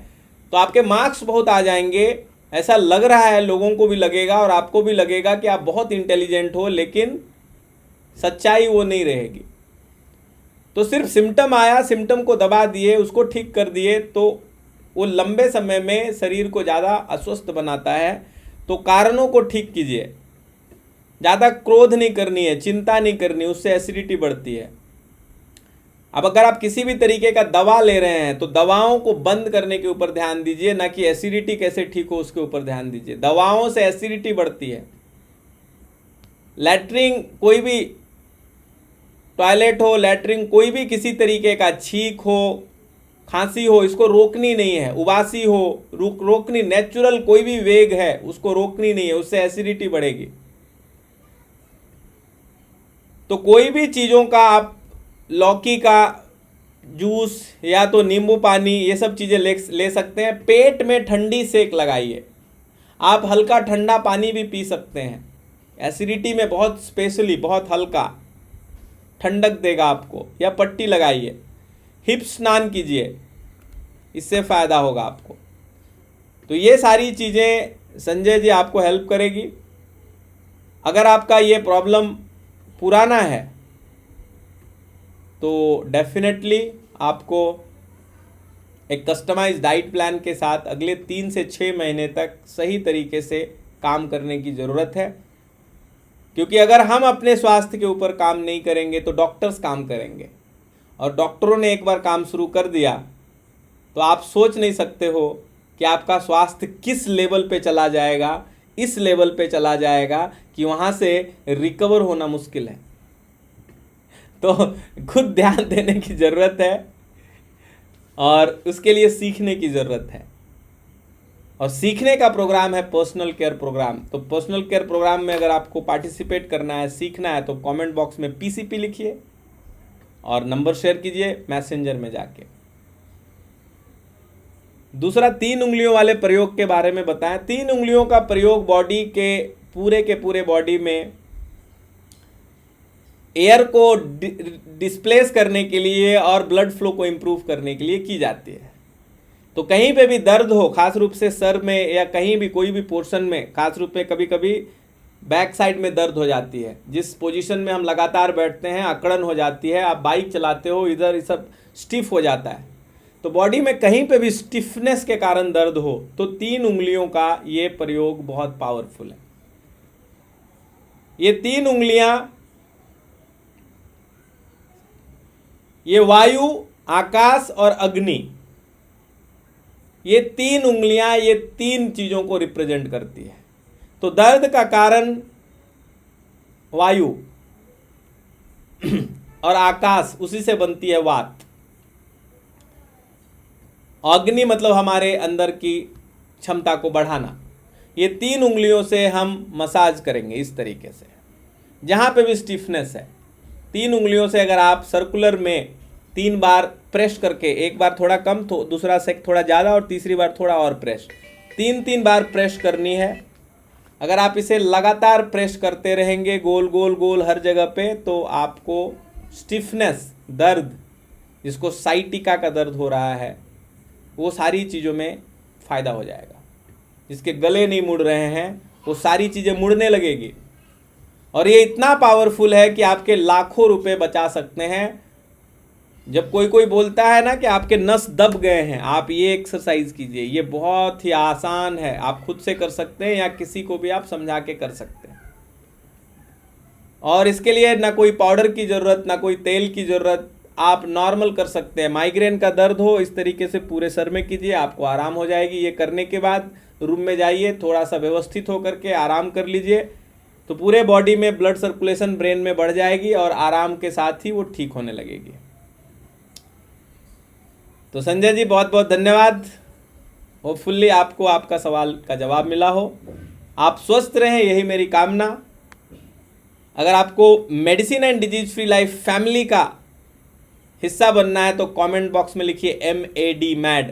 तो आपके मार्क्स बहुत आ जाएंगे। ऐसा लग रहा है, लोगों को भी लगेगा और आपको भी लगेगा कि आप बहुत इंटेलिजेंट हो, लेकिन सच्चाई वो नहीं रहेगी। तो सिर्फ सिम्टम आया, सिम्टम को दबा दिए, उसको ठीक कर दिए, तो वो लंबे समय में शरीर को ज़्यादा अस्वस्थ बनाता है। तो कारणों को ठीक कीजिए। ज़्यादा क्रोध नहीं करनी है, चिंता नहीं करनी, उससे एसिडिटी बढ़ती है। अब अगर आप किसी भी तरीके का दवा ले रहे हैं तो दवाओं को बंद करने के ऊपर ध्यान दीजिए, ना कि एसिडिटी कैसे ठीक हो उसके ऊपर ध्यान दीजिए। दवाओं से एसिडिटी बढ़ती है। लैट्रिन, कोई भी टॉयलेट हो, लैट्रिन, कोई भी किसी तरीके का छींक हो, खांसी हो, इसको रोकनी नहीं है। उबासी हो, रोकनी, नेचुरल कोई भी वेग है उसको रोकनी नहीं है, उससे एसिडिटी बढ़ेगी। तो कोई भी चीज़ों का आप लौकी का जूस या तो नींबू पानी ये सब चीज़ें ले सकते हैं। पेट में ठंडी सेक लगाइए। आप हल्का ठंडा पानी भी पी सकते हैं, एसिडिटी में बहुत स्पेशली बहुत हल्का ठंडक देगा आपको। या पट्टी लगाइए, हिप स्नान कीजिए, इससे फ़ायदा होगा आपको। तो ये सारी चीज़ें संजय जी आपको हेल्प करेगी। अगर आपका ये प्रॉब्लम पुराना है तो डेफिनेटली आपको एक कस्टमाइज डाइट प्लान के साथ अगले 3 से 6 महीने तक सही तरीके से काम करने की ज़रूरत है। क्योंकि अगर हम अपने स्वास्थ्य के ऊपर काम नहीं करेंगे तो डॉक्टर्स काम करेंगे, और डॉक्टरों ने एक बार काम शुरू कर दिया तो आप सोच नहीं सकते हो कि आपका स्वास्थ्य किस लेवल पे चला जाएगा, इस लेवल पे चला जाएगा कि वहाँ से रिकवर होना मुश्किल है। तो खुद ध्यान देने की ज़रूरत है और उसके लिए सीखने की ज़रूरत है। और सीखने का प्रोग्राम है पर्सनल केयर प्रोग्राम। तो पर्सनल केयर प्रोग्राम में अगर आपको पार्टिसिपेट करना है, सीखना है, तो कमेंट बॉक्स में PCP लिखिए और नंबर शेयर कीजिए मैसेंजर में जाके। दूसरा, 3 उंगलियों वाले प्रयोग के बारे में बताएं। 3 उंगलियों का प्रयोग बॉडी के पूरे बॉडी में एयर को डिस्प्लेस करने के लिए और ब्लड फ्लो को इम्प्रूव करने के लिए की जाती है। तो कहीं पे भी दर्द हो, खास रूप से सर में या कहीं भी कोई भी पोर्शन में, खास रूप में कभी कभी बैक साइड में दर्द हो जाती है, जिस पोजीशन में हम लगातार बैठते हैं अकड़न हो जाती है, आप बाइक चलाते हो इधर सब स्टिफ हो जाता है। तो बॉडी में कहीं पे भी स्टिफनेस के कारण दर्द हो तो 3 उंगलियों का ये प्रयोग बहुत पावरफुल है। ये 3 उंगलियां, ये वायु, आकाश और अग्नि, ये 3 उंगलियां ये 3 चीजों को रिप्रेजेंट करती है। तो दर्द का कारण वायु और आकाश, उसी से बनती है वात। अग्नि मतलब हमारे अंदर की क्षमता को बढ़ाना। ये 3 उंगलियों से हम मसाज करेंगे इस तरीके से, जहाँ पे भी स्टिफनेस है। 3 उंगलियों से अगर आप सर्कुलर में 3 बार प्रेस करके, एक बार थोड़ा कम तो दूसरा से थोड़ा ज़्यादा और तीसरी बार थोड़ा और प्रेस, 3 बार प्रेस करनी है। अगर आप इसे लगातार प्रेस करते रहेंगे गोल गोल गोल हर जगह पे, तो आपको स्टिफनेस, दर्द, जिसको साइटिका का दर्द हो रहा है, वो सारी चीज़ों में फ़ायदा हो जाएगा। जिसके गले नहीं मुड़ रहे हैं वो सारी चीज़ें मुड़ने लगेगी। और ये इतना पावरफुल है कि आपके लाखों रुपए बचा सकते हैं। जब कोई बोलता है ना कि आपके नस दब गए हैं, आप ये एक्सरसाइज कीजिए, ये बहुत ही आसान है, आप खुद से कर सकते हैं या किसी को भी आप समझा के कर सकते हैं। और इसके लिए ना कोई पाउडर की ज़रूरत, ना कोई तेल की ज़रूरत, आप नॉर्मल कर सकते हैं। माइग्रेन का दर्द हो, इस तरीके से पूरे सर में कीजिए, आपको आराम हो जाएगी। ये करने के बाद रूम में जाइए, थोड़ा सा व्यवस्थित होकर के आराम कर लीजिए, तो पूरे बॉडी में ब्लड सर्कुलेशन ब्रेन में बढ़ जाएगी और आराम के साथ ही वो ठीक होने लगेगी। तो संजय जी बहुत बहुत धन्यवाद। होपफुल्ली आपको आपका सवाल का जवाब मिला हो। आप स्वस्थ रहें, यही मेरी कामना। अगर आपको medicine and disease free life family का हिस्सा बनना है तो कमेंट बॉक्स में लिखिए MAD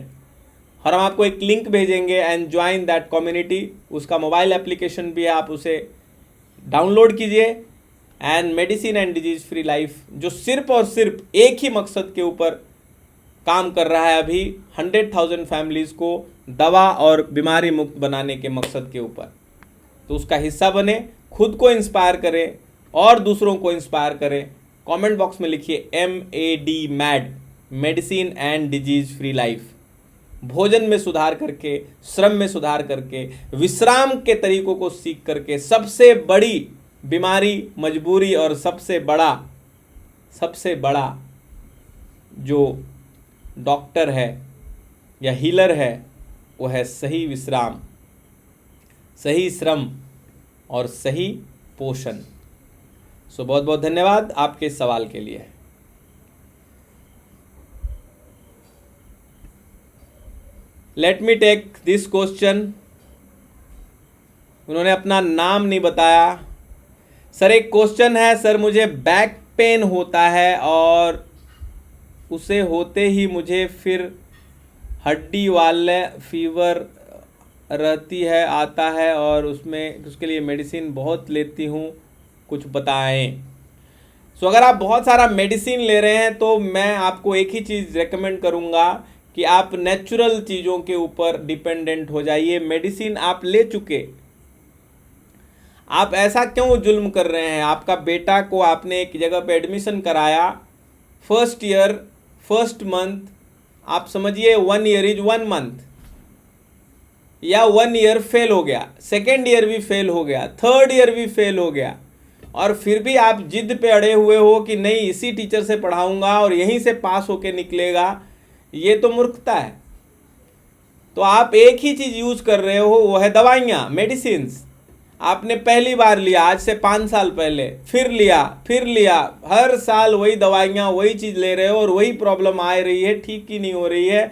और हम आपको एक लिंक भेजेंगे एंड ज्वाइन दैट कम्युनिटी। उसका मोबाइल एप्लीकेशन भी है, आप उसे डाउनलोड कीजिए। And medicine and disease free life जो सिर्फ और सिर्फ एक ही मकसद के ऊपर काम कर रहा है अभी, 100,000 फैमिलीज़ को दवा और बीमारी मुक्त बनाने के मकसद के ऊपर, तो उसका हिस्सा बने, खुद को इंस्पायर करें और दूसरों को इंस्पायर करें। कमेंट बॉक्स में लिखिए MAD, medicine and disease free life. भोजन में सुधार करके, श्रम में सुधार करके, विश्राम के तरीकों को सीख करके, सबसे बड़ी बीमारी, मजबूरी और सबसे बड़ा जो डॉक्टर है या हीलर है वो है सही विश्राम, सही श्रम और सही पोषण। सो बहुत बहुत धन्यवाद आपके इस सवाल के लिए। Let me take this question. उन्होंने अपना नाम नहीं बताया। सर एक क्वेश्चन है, सर मुझे बैक पेन होता है और उसे होते ही मुझे फिर हड्डी वाले फीवर रहती है आता है और उसके लिए मेडिसिन बहुत लेती हूँ, कुछ बताएं। सो अगर आप बहुत सारा मेडिसिन ले रहे हैं तो मैं आपको एक ही चीज़ रेकमेंड करूँगा कि आप नेचुरल चीज़ों के ऊपर डिपेंडेंट हो जाइए। मेडिसिन आप ले चुके, आप ऐसा क्यों जुल्म कर रहे हैं? आपका बेटा को आपने एक जगह पे एडमिशन कराया, फर्स्ट ईयर फर्स्ट मंथ, आप समझिए 1 ईयर इज 1 मंथ, या 1 ईयर फेल हो गया, सेकेंड ईयर भी फेल हो गया, थर्ड ईयर भी फेल हो गया, और फिर भी आप जिद पे अड़े हुए हो कि नहीं इसी टीचर से पढ़ाऊंगा और यहीं से पास होके निकलेगा। ये तो मूर्खता है। तो आप एक ही चीज़ यूज़ कर रहे हो, वो है दवाइयाँ, मेडिसिन्स। आपने पहली बार लिया आज से 5 साल पहले, फिर लिया, हर साल वही दवाइयाँ वही चीज़ ले रहे हो और वही प्रॉब्लम आ रही है, ठीक ही नहीं हो रही है।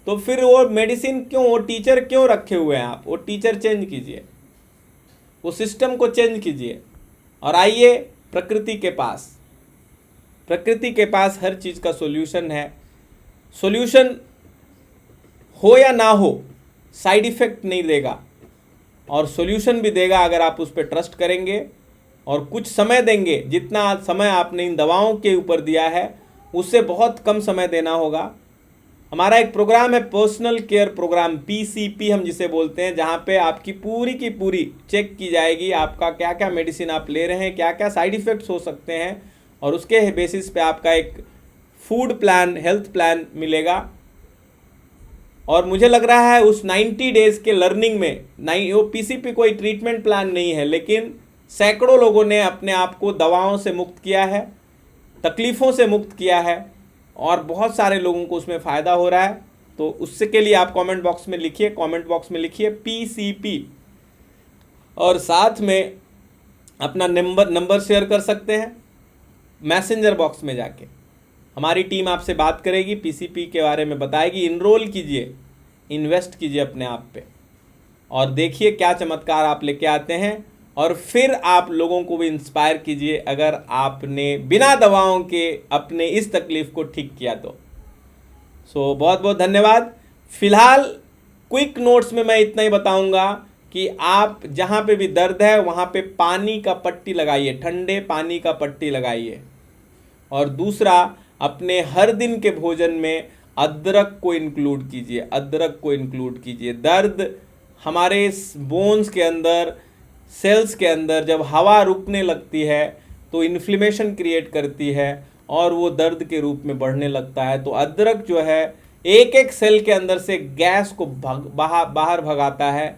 तो फिर वो मेडिसिन क्यों, वो टीचर क्यों रखे हुए हैं आप? वो टीचर चेंज कीजिए, वो सिस्टम को चेंज कीजिए और आइए प्रकृति के पास। प्रकृति के पास हर चीज़ का सॉल्यूशन है। सॉल्यूशन हो या ना हो, साइड इफ़ेक्ट नहीं देगा और सॉल्यूशन भी देगा अगर आप उस पर ट्रस्ट करेंगे और कुछ समय देंगे। जितना समय आपने इन दवाओं के ऊपर दिया है उससे बहुत कम समय देना होगा। हमारा एक प्रोग्राम है, पर्सनल केयर प्रोग्राम, PCP हम जिसे बोलते हैं, जहाँ पे आपकी पूरी की पूरी चेक की जाएगी, आपका क्या क्या मेडिसिन आप ले रहे हैं, क्या क्या साइड इफ़ेक्ट्स हो सकते हैं, और उसके बेसिस पे आपका एक फूड प्लान, हेल्थ प्लान मिलेगा। और मुझे लग रहा है उस 90 डेज़ के लर्निंग में, नहीं वो PCP कोई ट्रीटमेंट प्लान नहीं है, लेकिन सैकड़ों लोगों ने अपने आप को दवाओं से मुक्त किया है, तकलीफ़ों से मुक्त किया है और बहुत सारे लोगों को उसमें फ़ायदा हो रहा है। तो उससे के लिए आप कमेंट बॉक्स में लिखिए PCP, और साथ में अपना नंबर शेयर कर सकते हैं मैसेंजर बॉक्स में जाके। हमारी टीम आपसे बात करेगी, PCP के बारे में बताएगी। इनरोल कीजिए, इन्वेस्ट कीजिए अपने आप पे और देखिए क्या चमत्कार आप लेके आते हैं, और फिर आप लोगों को भी इंस्पायर कीजिए अगर आपने बिना दवाओं के अपने इस तकलीफ़ को ठीक किया तो। सो बहुत बहुत धन्यवाद। फिलहाल क्विक नोट्स में मैं इतना ही बताऊंगा कि आप जहाँ पे भी दर्द है वहाँ पे पानी का पट्टी लगाइए, ठंडे पानी का पट्टी लगाइए। और दूसरा, अपने हर दिन के भोजन में अदरक को इंक्लूड कीजिए। दर्द हमारे बोन्स के अंदर, सेल्स के अंदर जब हवा रुकने लगती है तो इन्फ्लेमेशन क्रिएट करती है और वो दर्द के रूप में बढ़ने लगता है। तो अदरक जो है एक एक सेल के अंदर से गैस को बाहर भगाता है।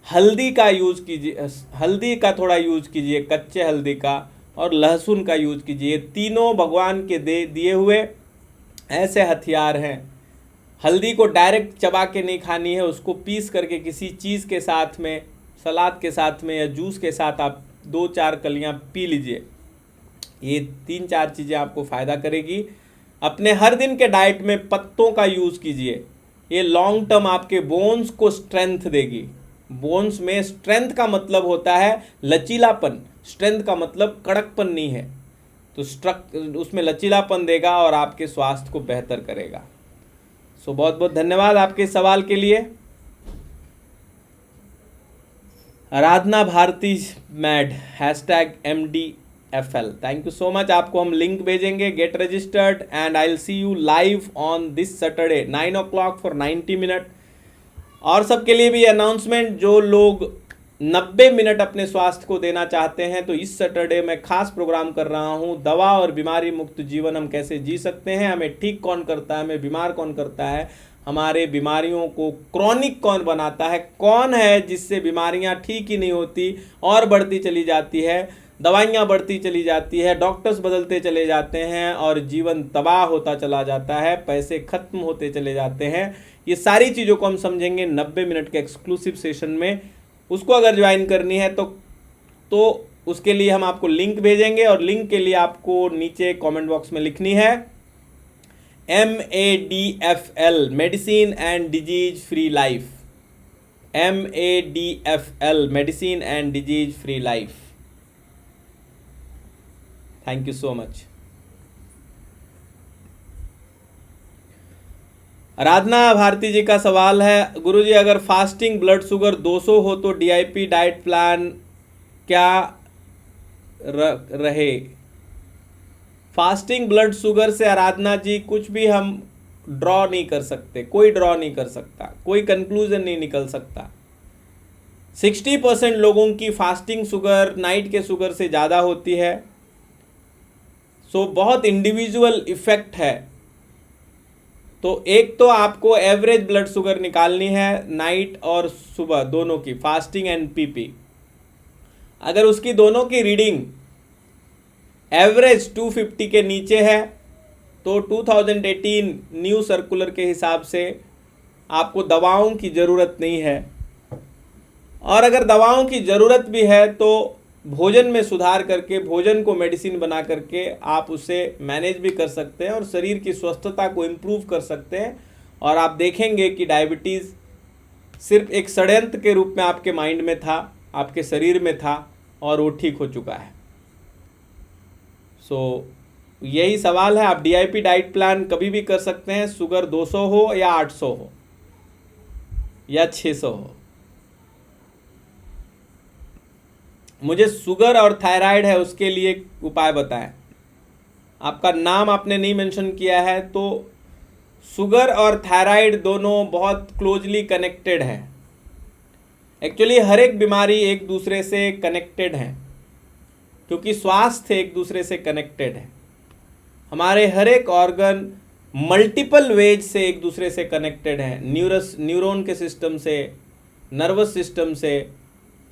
हल्दी का यूज़ कीजिए, हल्दी का थोड़ा यूज़ कीजिए, कच्चे हल्दी का, और लहसुन का यूज़ कीजिए। तीनों भगवान के दिए हुए ऐसे हथियार हैं। हल्दी को डायरेक्ट चबा के नहीं खानी है, उसको पीस करके किसी चीज़ के साथ में, सलाद के साथ में या जूस के साथ आप 2-4 कलियां पी लीजिए। ये 3-4 चीज़ें आपको फ़ायदा करेगी। अपने हर दिन के डाइट में पत्तों का यूज़ कीजिए, ये लॉन्ग टर्म आपके बोन्स को स्ट्रेंथ देगी। बोन्स में स्ट्रेंथ का मतलब होता है लचीलापन, स्ट्रेंथ का मतलब कड़कपन नहीं है। तो उसमें लचीलापन देगा और आपके स्वास्थ्य को बेहतर करेगा। सो बहुत बहुत धन्यवाद आपके सवाल के लिए। Aradhana Bharati mad #MDFL, thank you so much. आपको हम लिंक भेजेंगे, get registered and I will see you live on this Saturday 9 o'clock for 90 minute. और सबके लिए भी अनाउंसमेंट, जो लोग 90 मिनट अपने स्वास्थ्य को देना चाहते हैं तो इस सैटरडे मैं खास प्रोग्राम कर रहा हूं, दवा और बीमारी मुक्त जीवन हम कैसे जी सकते हैं, हमें ठीक कौन करता है, हमें बीमार कौन करता है, हमारे बीमारियों को क्रॉनिक कौन बनाता है, कौन है जिससे बीमारियां ठीक ही नहीं होती और बढ़ती चली जाती है, दवाइयाँ बढ़ती चली जाती है, डॉक्टर्स बदलते चले जाते हैं और जीवन तबाह होता चला जाता है, पैसे खत्म होते चले जाते हैं। ये सारी चीज़ों को हम समझेंगे 90 मिनट के एक्सक्लूसिव सेशन में। उसको अगर ज्वाइन करनी है तो उसके लिए हम आपको लिंक भेजेंगे और लिंक के लिए आपको नीचे कमेंट बॉक्स में लिखनी है MEDFL, medicine and disease free life. MEDFL, medicine and disease free life. Thank you so much. Aradhana Bharati ji का सवाल है, गुरुजी अगर फास्टिंग ब्लड शुगर 200 हो तो DIP डाइट प्लान क्या रहे? फास्टिंग ब्लड शुगर से आराधना जी कुछ भी हम ड्रॉ नहीं कर सकते, कोई ड्रॉ नहीं कर सकता, कोई कंक्लूजन नहीं निकल सकता। 60% लोगों की फास्टिंग शुगर नाइट के शुगर से ज़्यादा होती है। सो बहुत इंडिविजुअल इफेक्ट है। तो एक तो आपको एवरेज ब्लड शुगर निकालनी है नाइट और सुबह दोनों की, फास्टिंग एंड PP। अगर उसकी दोनों की रीडिंग एवरेज 250 के नीचे है तो 2018 न्यू सर्कुलर के हिसाब से आपको दवाओं की ज़रूरत नहीं है। और अगर दवाओं की ज़रूरत भी है तो भोजन में सुधार करके, भोजन को मेडिसिन बना करके आप उसे मैनेज भी कर सकते हैं और शरीर की स्वस्थता को इम्प्रूव कर सकते हैं। और आप देखेंगे कि डायबिटीज़ सिर्फ एक षड्यंत्र के रूप में आपके माइंड में था, आपके शरीर में था, और वो ठीक हो चुका है। सो यही सवाल है। आप DIP डाइट प्लान कभी भी कर सकते हैं, शुगर 200 हो या 800 हो या 600 हो। मुझे शुगर और थायराइड है उसके लिए उपाय बताएं। आपका नाम आपने नहीं मेंशन किया है, तो शुगर और थायराइड दोनों बहुत क्लोजली कनेक्टेड हैं। एक्चुअली हर एक बीमारी एक दूसरे से कनेक्टेड है, क्योंकि स्वास्थ्य एक दूसरे से कनेक्टेड है। हमारे हर एक ऑर्गन मल्टीपल वेज से एक दूसरे से कनेक्टेड है। न्यूरॉन के सिस्टम से, नर्वस सिस्टम से,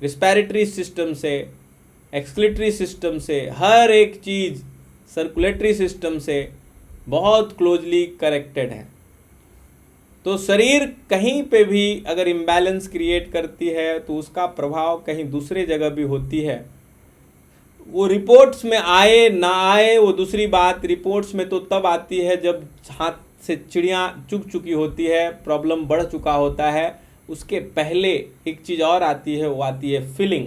रिस्पिरेटरी सिस्टम से, एक्सक्रीटरी सिस्टम से, हर एक चीज़ सर्कुलेटरी सिस्टम से बहुत क्लोजली कनेक्टेड है। तो शरीर कहीं पे भी अगर इम्बैलेंस क्रिएट करती है तो उसका प्रभाव कहीं दूसरे जगह भी होती है। वो रिपोर्ट्स में आए ना आए वो दूसरी बात, रिपोर्ट्स में तो तब आती है जब हाथ से चिड़िया चुग चुकी होती है, प्रॉब्लम बढ़ चुका होता है। उसके पहले एक चीज़ और आती है, वो आती है फीलिंग,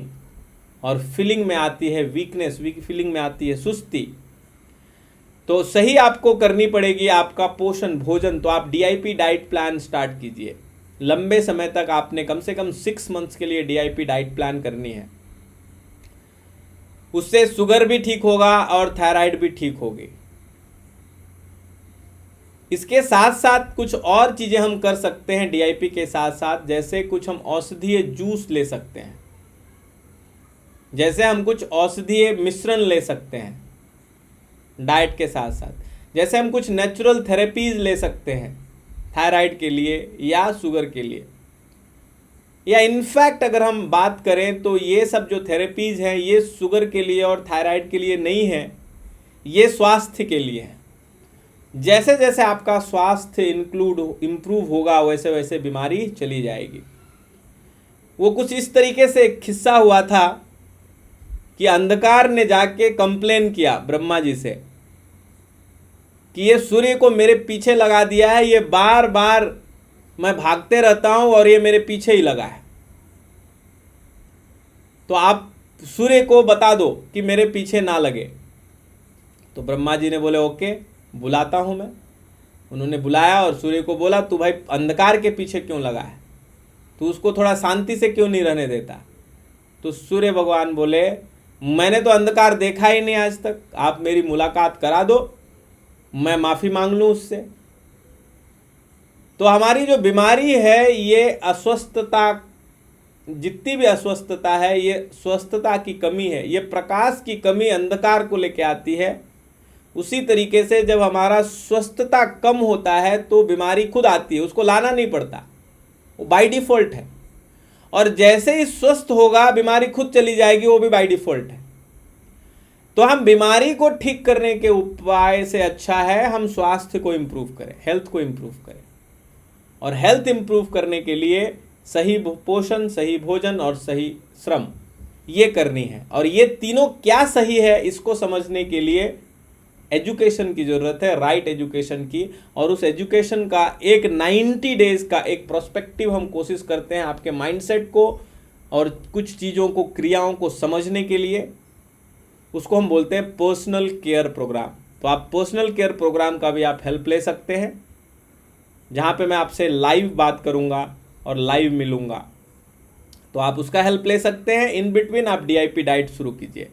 और फीलिंग में आती है वीकनेस, फीलिंग में आती है सुस्ती। तो सही आपको करनी पड़ेगी आपका पोषण, भोजन। तो आप DIP डाइट प्लान स्टार्ट कीजिए। लंबे समय तक आपने कम से कम 6 मंथ्स के लिए DIP डाइट प्लान करनी है। उससे शुगर भी ठीक होगा और थायराइड भी ठीक होगी। इसके साथ साथ कुछ और चीज़ें हम कर सकते हैं DIP के साथ साथ, जैसे कुछ हम औषधीय जूस ले सकते हैं, जैसे हम कुछ औषधीय मिश्रण ले सकते हैं डाइट के साथ साथ, जैसे हम कुछ नेचुरल थेरेपीज ले सकते हैं थायराइड के लिए या शुगर के लिए। या इनफैक्ट अगर हम बात करें तो ये सब जो थेरेपीज हैं ये शुगर के लिए और थायराइड के लिए नहीं है, ये स्वास्थ्य के लिए है। जैसे जैसे आपका स्वास्थ्य इम्प्रूव होगा वैसे वैसे बीमारी चली जाएगी। वो कुछ इस तरीके से एक किस्सा हुआ था कि अंधकार ने जाके कंप्लेन किया ब्रह्मा जी से कि ये सूर्य को मेरे पीछे लगा दिया है, ये बार बार मैं भागते रहता हूं और ये मेरे पीछे ही लगा है, तो आप सूर्य को बता दो कि मेरे पीछे ना लगे। तो ब्रह्मा जी ने बोले ओके, बुलाता हूं मैं। उन्होंने बुलाया और सूर्य को बोला तू भाई अंधकार के पीछे क्यों लगा है, तू उसको थोड़ा शांति से क्यों नहीं रहने देता। तो सूर्य भगवान बोले मैंने तो अंधकार देखा ही नहीं आज तक, आप मेरी मुलाकात करा दो, मैं माफ़ी मांग लूँ उससे। तो हमारी जो बीमारी है ये अस्वस्थता, जितनी भी अस्वस्थता है ये स्वस्थता की कमी है, ये प्रकाश की कमी अंधकार को लेके आती है। उसी तरीके से जब हमारा स्वस्थता कम होता है तो बीमारी खुद आती है, उसको लाना नहीं पड़ता, वो बाय डिफ़ॉल्ट है। और जैसे ही स्वस्थ होगा बीमारी खुद चली जाएगी, वो भी बाय डिफ़ॉल्ट है। तो हम बीमारी को ठीक करने के उपाय से अच्छा है हम स्वास्थ्य को इम्प्रूव करें, हेल्थ को इम्प्रूव करें। और हेल्थ इम्प्रूव करने के लिए सही पोषण, सही भोजन और सही श्रम ये करनी है। और ये तीनों क्या सही है इसको समझने के लिए एजुकेशन की ज़रूरत है, राइट एजुकेशन की। और उस एजुकेशन का एक 90 डेज का एक प्रोस्पेक्टिव हम कोशिश करते हैं आपके माइंडसेट को और कुछ चीज़ों को, क्रियाओं को समझने के लिए। उसको हम बोलते हैं पर्सनल केयर प्रोग्राम। तो आप पर्सनल केयर प्रोग्राम का भी आप हेल्प ले सकते हैं, जहाँ पे मैं आपसे लाइव बात करूँगा और लाइव मिलूँगा। तो आप उसका हेल्प ले सकते हैं। इन बिटवीन आप DIP डाइट शुरू कीजिए।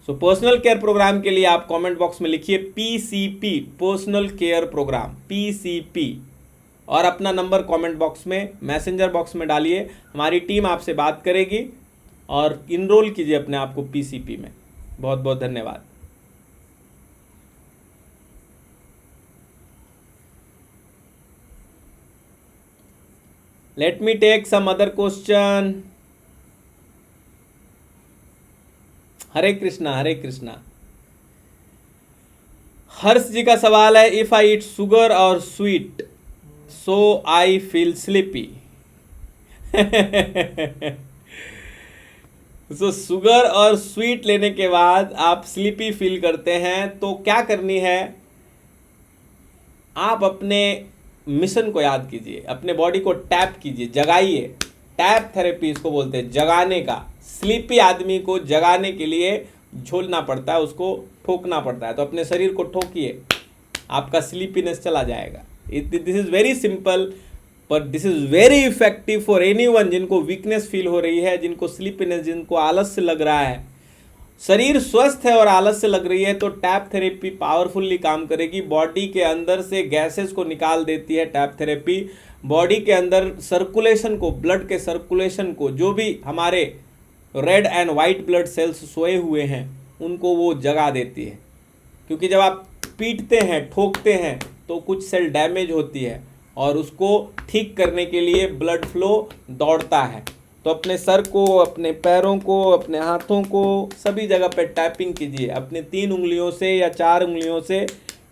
सो पर्सनल केयर प्रोग्राम के लिए आप कमेंट बॉक्स में लिखिए PCP, personal care program, PCP, और अपना नंबर कमेंट बॉक्स में, मैसेंजर बॉक्स में डालिए। हमारी टीम आपसे बात करेगी और इनरोल कीजिए अपने आप को PCP में। बहुत बहुत धन्यवाद। Let me take some other question. Hare Krishna, Hare Krishna. Harsh ji का सवाल है, इफ आई ईट शुगर और sweet so I feel sleepy. So sugar और स्वीट लेने के बाद आप स्लीपी फील करते हैं, तो क्या करनी है, आप अपने मिशन को याद कीजिए, अपने बॉडी को टैप कीजिए, जगाइए। टैप थेरेपी इसको बोलते हैं, जगाने का। स्लीपी आदमी को जगाने के लिए झोलना पड़ता है, उसको ठोकना पड़ता है। तो अपने शरीर को ठोकिए, आपका स्लीपीनेस चला जाएगा। दिस इज वेरी सिंपल, पर this is very effective for anyone जिनको वीकनेस फील हो रही है, जिनको स्लीपीनेस, जिनको आलस्य लग रहा है। शरीर स्वस्थ है और आलस्य लग रही है तो टैप थेरेपी पावरफुल्ली काम करेगी। बॉडी के अंदर से गैसेस को निकाल देती है टैप थेरेपी। बॉडी के अंदर सर्कुलेशन को, ब्लड के सर्कुलेशन को, जो भी हमारे red and white blood cells सोए हुए हैं उनको वो जगा देती है। क्योंकि जब आप पीटते हैं, ठोकते हैं, तो कुछ सेल डैमेज होती है और उसको ठीक करने के लिए ब्लड फ्लो दौड़ता है। तो अपने सर को, अपने पैरों को, अपने हाथों को, सभी जगह पे टैपिंग कीजिए। अपने 3 उंगलियों से या 4 उंगलियों से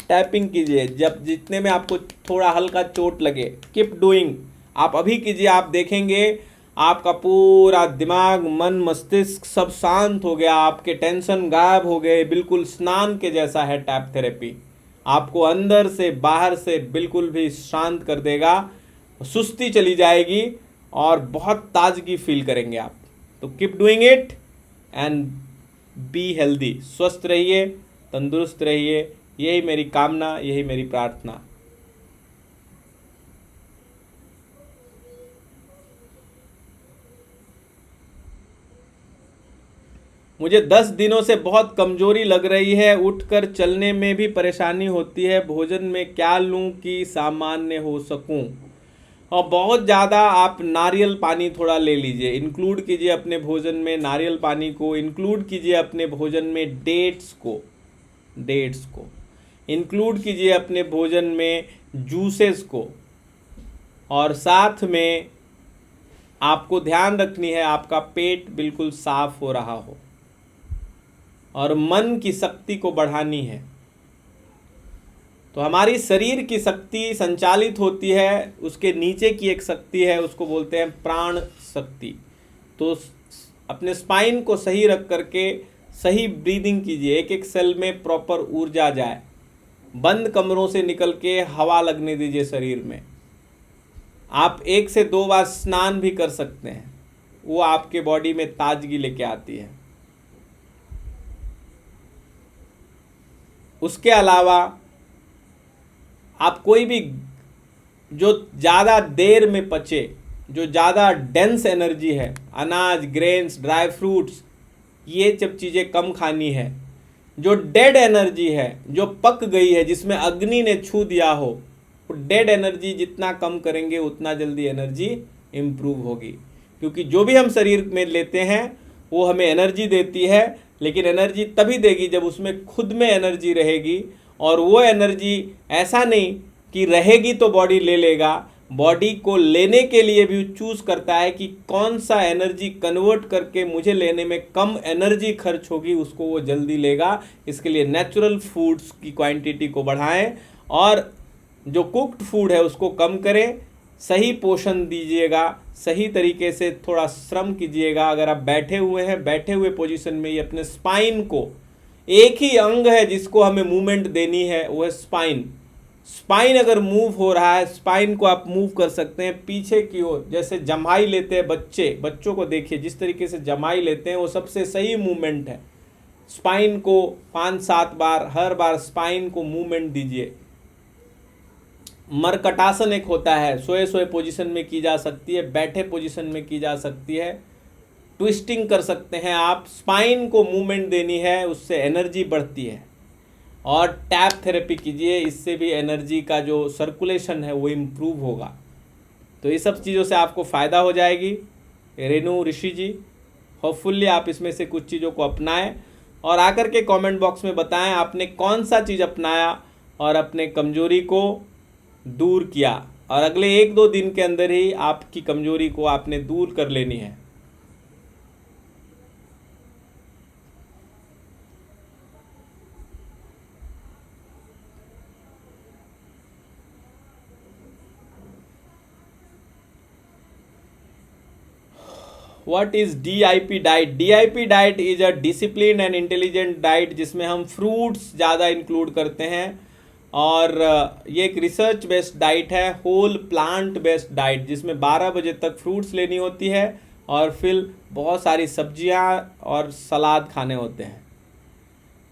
टैपिंग कीजिए। जब जितने में आपको थोड़ा हल्का चोट लगे, कीप डूइंग। आप अभी कीजिए, आप देखेंगे आपका पूरा दिमाग, मन, मस्तिष्क सब शांत हो गया, आपके टेंशन गायब हो गए। बिल्कुल स्नान के जैसा है टैप थेरेपी। आपको अंदर से बाहर से बिल्कुल भी शांत कर देगा, सुस्ती चली जाएगी और बहुत ताजगी फील करेंगे आप। तो keep doing it and be healthy. स्वस्थ रहिए, तंदुरुस्त रहिए, यही मेरी कामना, यही मेरी प्रार्थना। मुझे 10 दिनों से बहुत कमजोरी लग रही है, उठकर चलने में भी परेशानी होती है। भोजन में क्या लूं कि सामान्य हो सकूं? और बहुत ज़्यादा आप नारियल पानी थोड़ा ले लीजिए, इंक्लूड कीजिए अपने भोजन में नारियल पानी को, इंक्लूड कीजिए अपने भोजन में डेट्स को इंक्लूड कीजिए अपने भोजन में जूसेस को। और साथ में आपको ध्यान रखनी है आपका पेट बिल्कुल साफ हो रहा हो और मन की शक्ति को बढ़ानी है। तो हमारी शरीर की शक्ति संचालित होती है, उसके नीचे की एक शक्ति है, उसको बोलते हैं प्राण शक्ति। तो अपने स्पाइन को सही रख करके सही ब्रीदिंग कीजिए, एक एक सेल में प्रॉपर ऊर्जा जाए। बंद कमरों से निकल के हवा लगने दीजिए शरीर में। आप 1 से 2 बार स्नान भी कर सकते हैं, वो आपके बॉडी में ताजगी लेके आती है। उसके अलावा आप कोई भी जो ज़्यादा देर में पचे, जो ज़्यादा डेंस एनर्जी है, अनाज, ग्रेन्स, ड्राई फ्रूट्स, ये सब चीज़ें कम खानी है। जो डेड एनर्जी है, जो पक गई है, जिसमें अग्नि ने छू दिया हो, वो डेड एनर्जी जितना कम करेंगे उतना जल्दी एनर्जी इम्प्रूव होगी। क्योंकि जो भी हम शरीर में लेते हैं वो हमें एनर्जी देती है, लेकिन एनर्जी तभी देगी जब उसमें खुद में एनर्जी रहेगी। और वो एनर्जी ऐसा नहीं कि रहेगी तो बॉडी ले लेगा, बॉडी को लेने के लिए भी चूज करता है कि कौन सा एनर्जी कन्वर्ट करके मुझे लेने में कम एनर्जी खर्च होगी, उसको वो जल्दी लेगा। इसके लिए नेचुरल फूड्स की क्वांटिटी को बढ़ाएं और जो कुक्ड फूड है उसको कम करें। सही पोषण दीजिएगा, सही तरीके से थोड़ा श्रम कीजिएगा। अगर आप बैठे हुए हैं, बैठे हुए पोजीशन में ही अपने स्पाइन को एक ही अंग है जिसको हमें मूवमेंट देनी है, वो है स्पाइन। स्पाइन अगर मूव हो रहा है, स्पाइन को आप मूव कर सकते हैं पीछे की ओर, जैसे जमाई लेते हैं बच्चों को देखिए जिस तरीके से जमाई लेते हैं, वो सबसे सही मूवमेंट है। स्पाइन को 5-7 बार, हर बार स्पाइन को मूवमेंट दीजिए। मरकटासन एक होता है, सोए पोजीशन में की जा सकती है, बैठे पोजीशन में की जा सकती है, ट्विस्टिंग कर सकते हैं आप। स्पाइन को मूवमेंट देनी है, उससे एनर्जी बढ़ती है। और टैप थेरेपी कीजिए, इससे भी एनर्जी का जो सर्कुलेशन है वो इम्प्रूव होगा। तो ये सब चीज़ों से आपको फ़ायदा हो जाएगी। रेणु ऋषि जी, होपफुली आप इसमें से कुछ चीज़ों को अपनाएं और आकर के कमेंट बॉक्स में बताएं आपने कौन सा चीज़ अपनाया और अपने कमजोरी को दूर किया। और अगले 1-2 दिन के अंदर ही आपकी कमजोरी को आपने दूर कर लेनी है। What is DIP diet? DIP diet is a discipline and intelligent diet जिसमें हम फ्रूट्स ज़्यादा इंक्लूड करते हैं। और ये एक रिसर्च बेस्ड डाइट है, होल प्लांट बेस्ड डाइट, जिसमें 12 बजे तक फ्रूट्स लेनी होती है और फिर बहुत सारी सब्जियां और सलाद खाने होते हैं।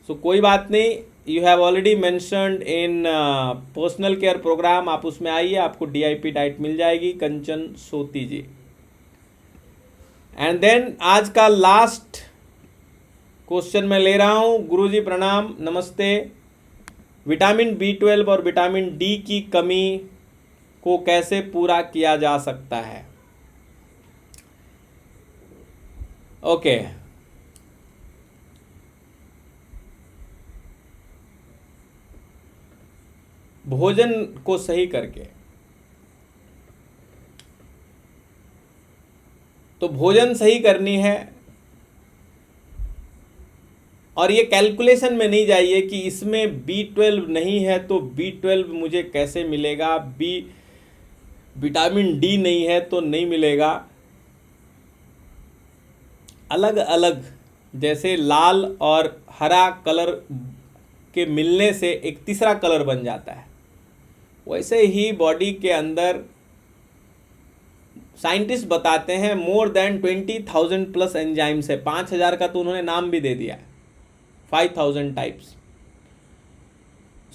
सो कोई बात नहीं, you have already mentioned in personal care program, आप उसमें आइए, आपको DIP डाइट मिल जाएगी। कंचन सोती जी। एंड देन आज का लास्ट क्वेश्चन मैं ले रहा हूं। गुरुजी प्रणाम, नमस्ते। विटामिन B12 और विटामिन D की कमी को कैसे पूरा किया जा सकता है? ओके, भोजन को सही करके। तो भोजन सही करनी है और ये कैलकुलेशन में नहीं जाइए कि इसमें B12 नहीं है तो B12 मुझे कैसे मिलेगा, विटामिन D नहीं है तो नहीं मिलेगा। अलग अलग, जैसे लाल और हरा कलर के मिलने से एक तीसरा कलर बन जाता है, वैसे ही बॉडी के अंदर साइंटिस्ट बताते हैं मोर देन 20,000 प्लस एंजाइम्स है। 5,000 का तो उन्होंने नाम भी दे दिया है, 5,000 टाइप्स।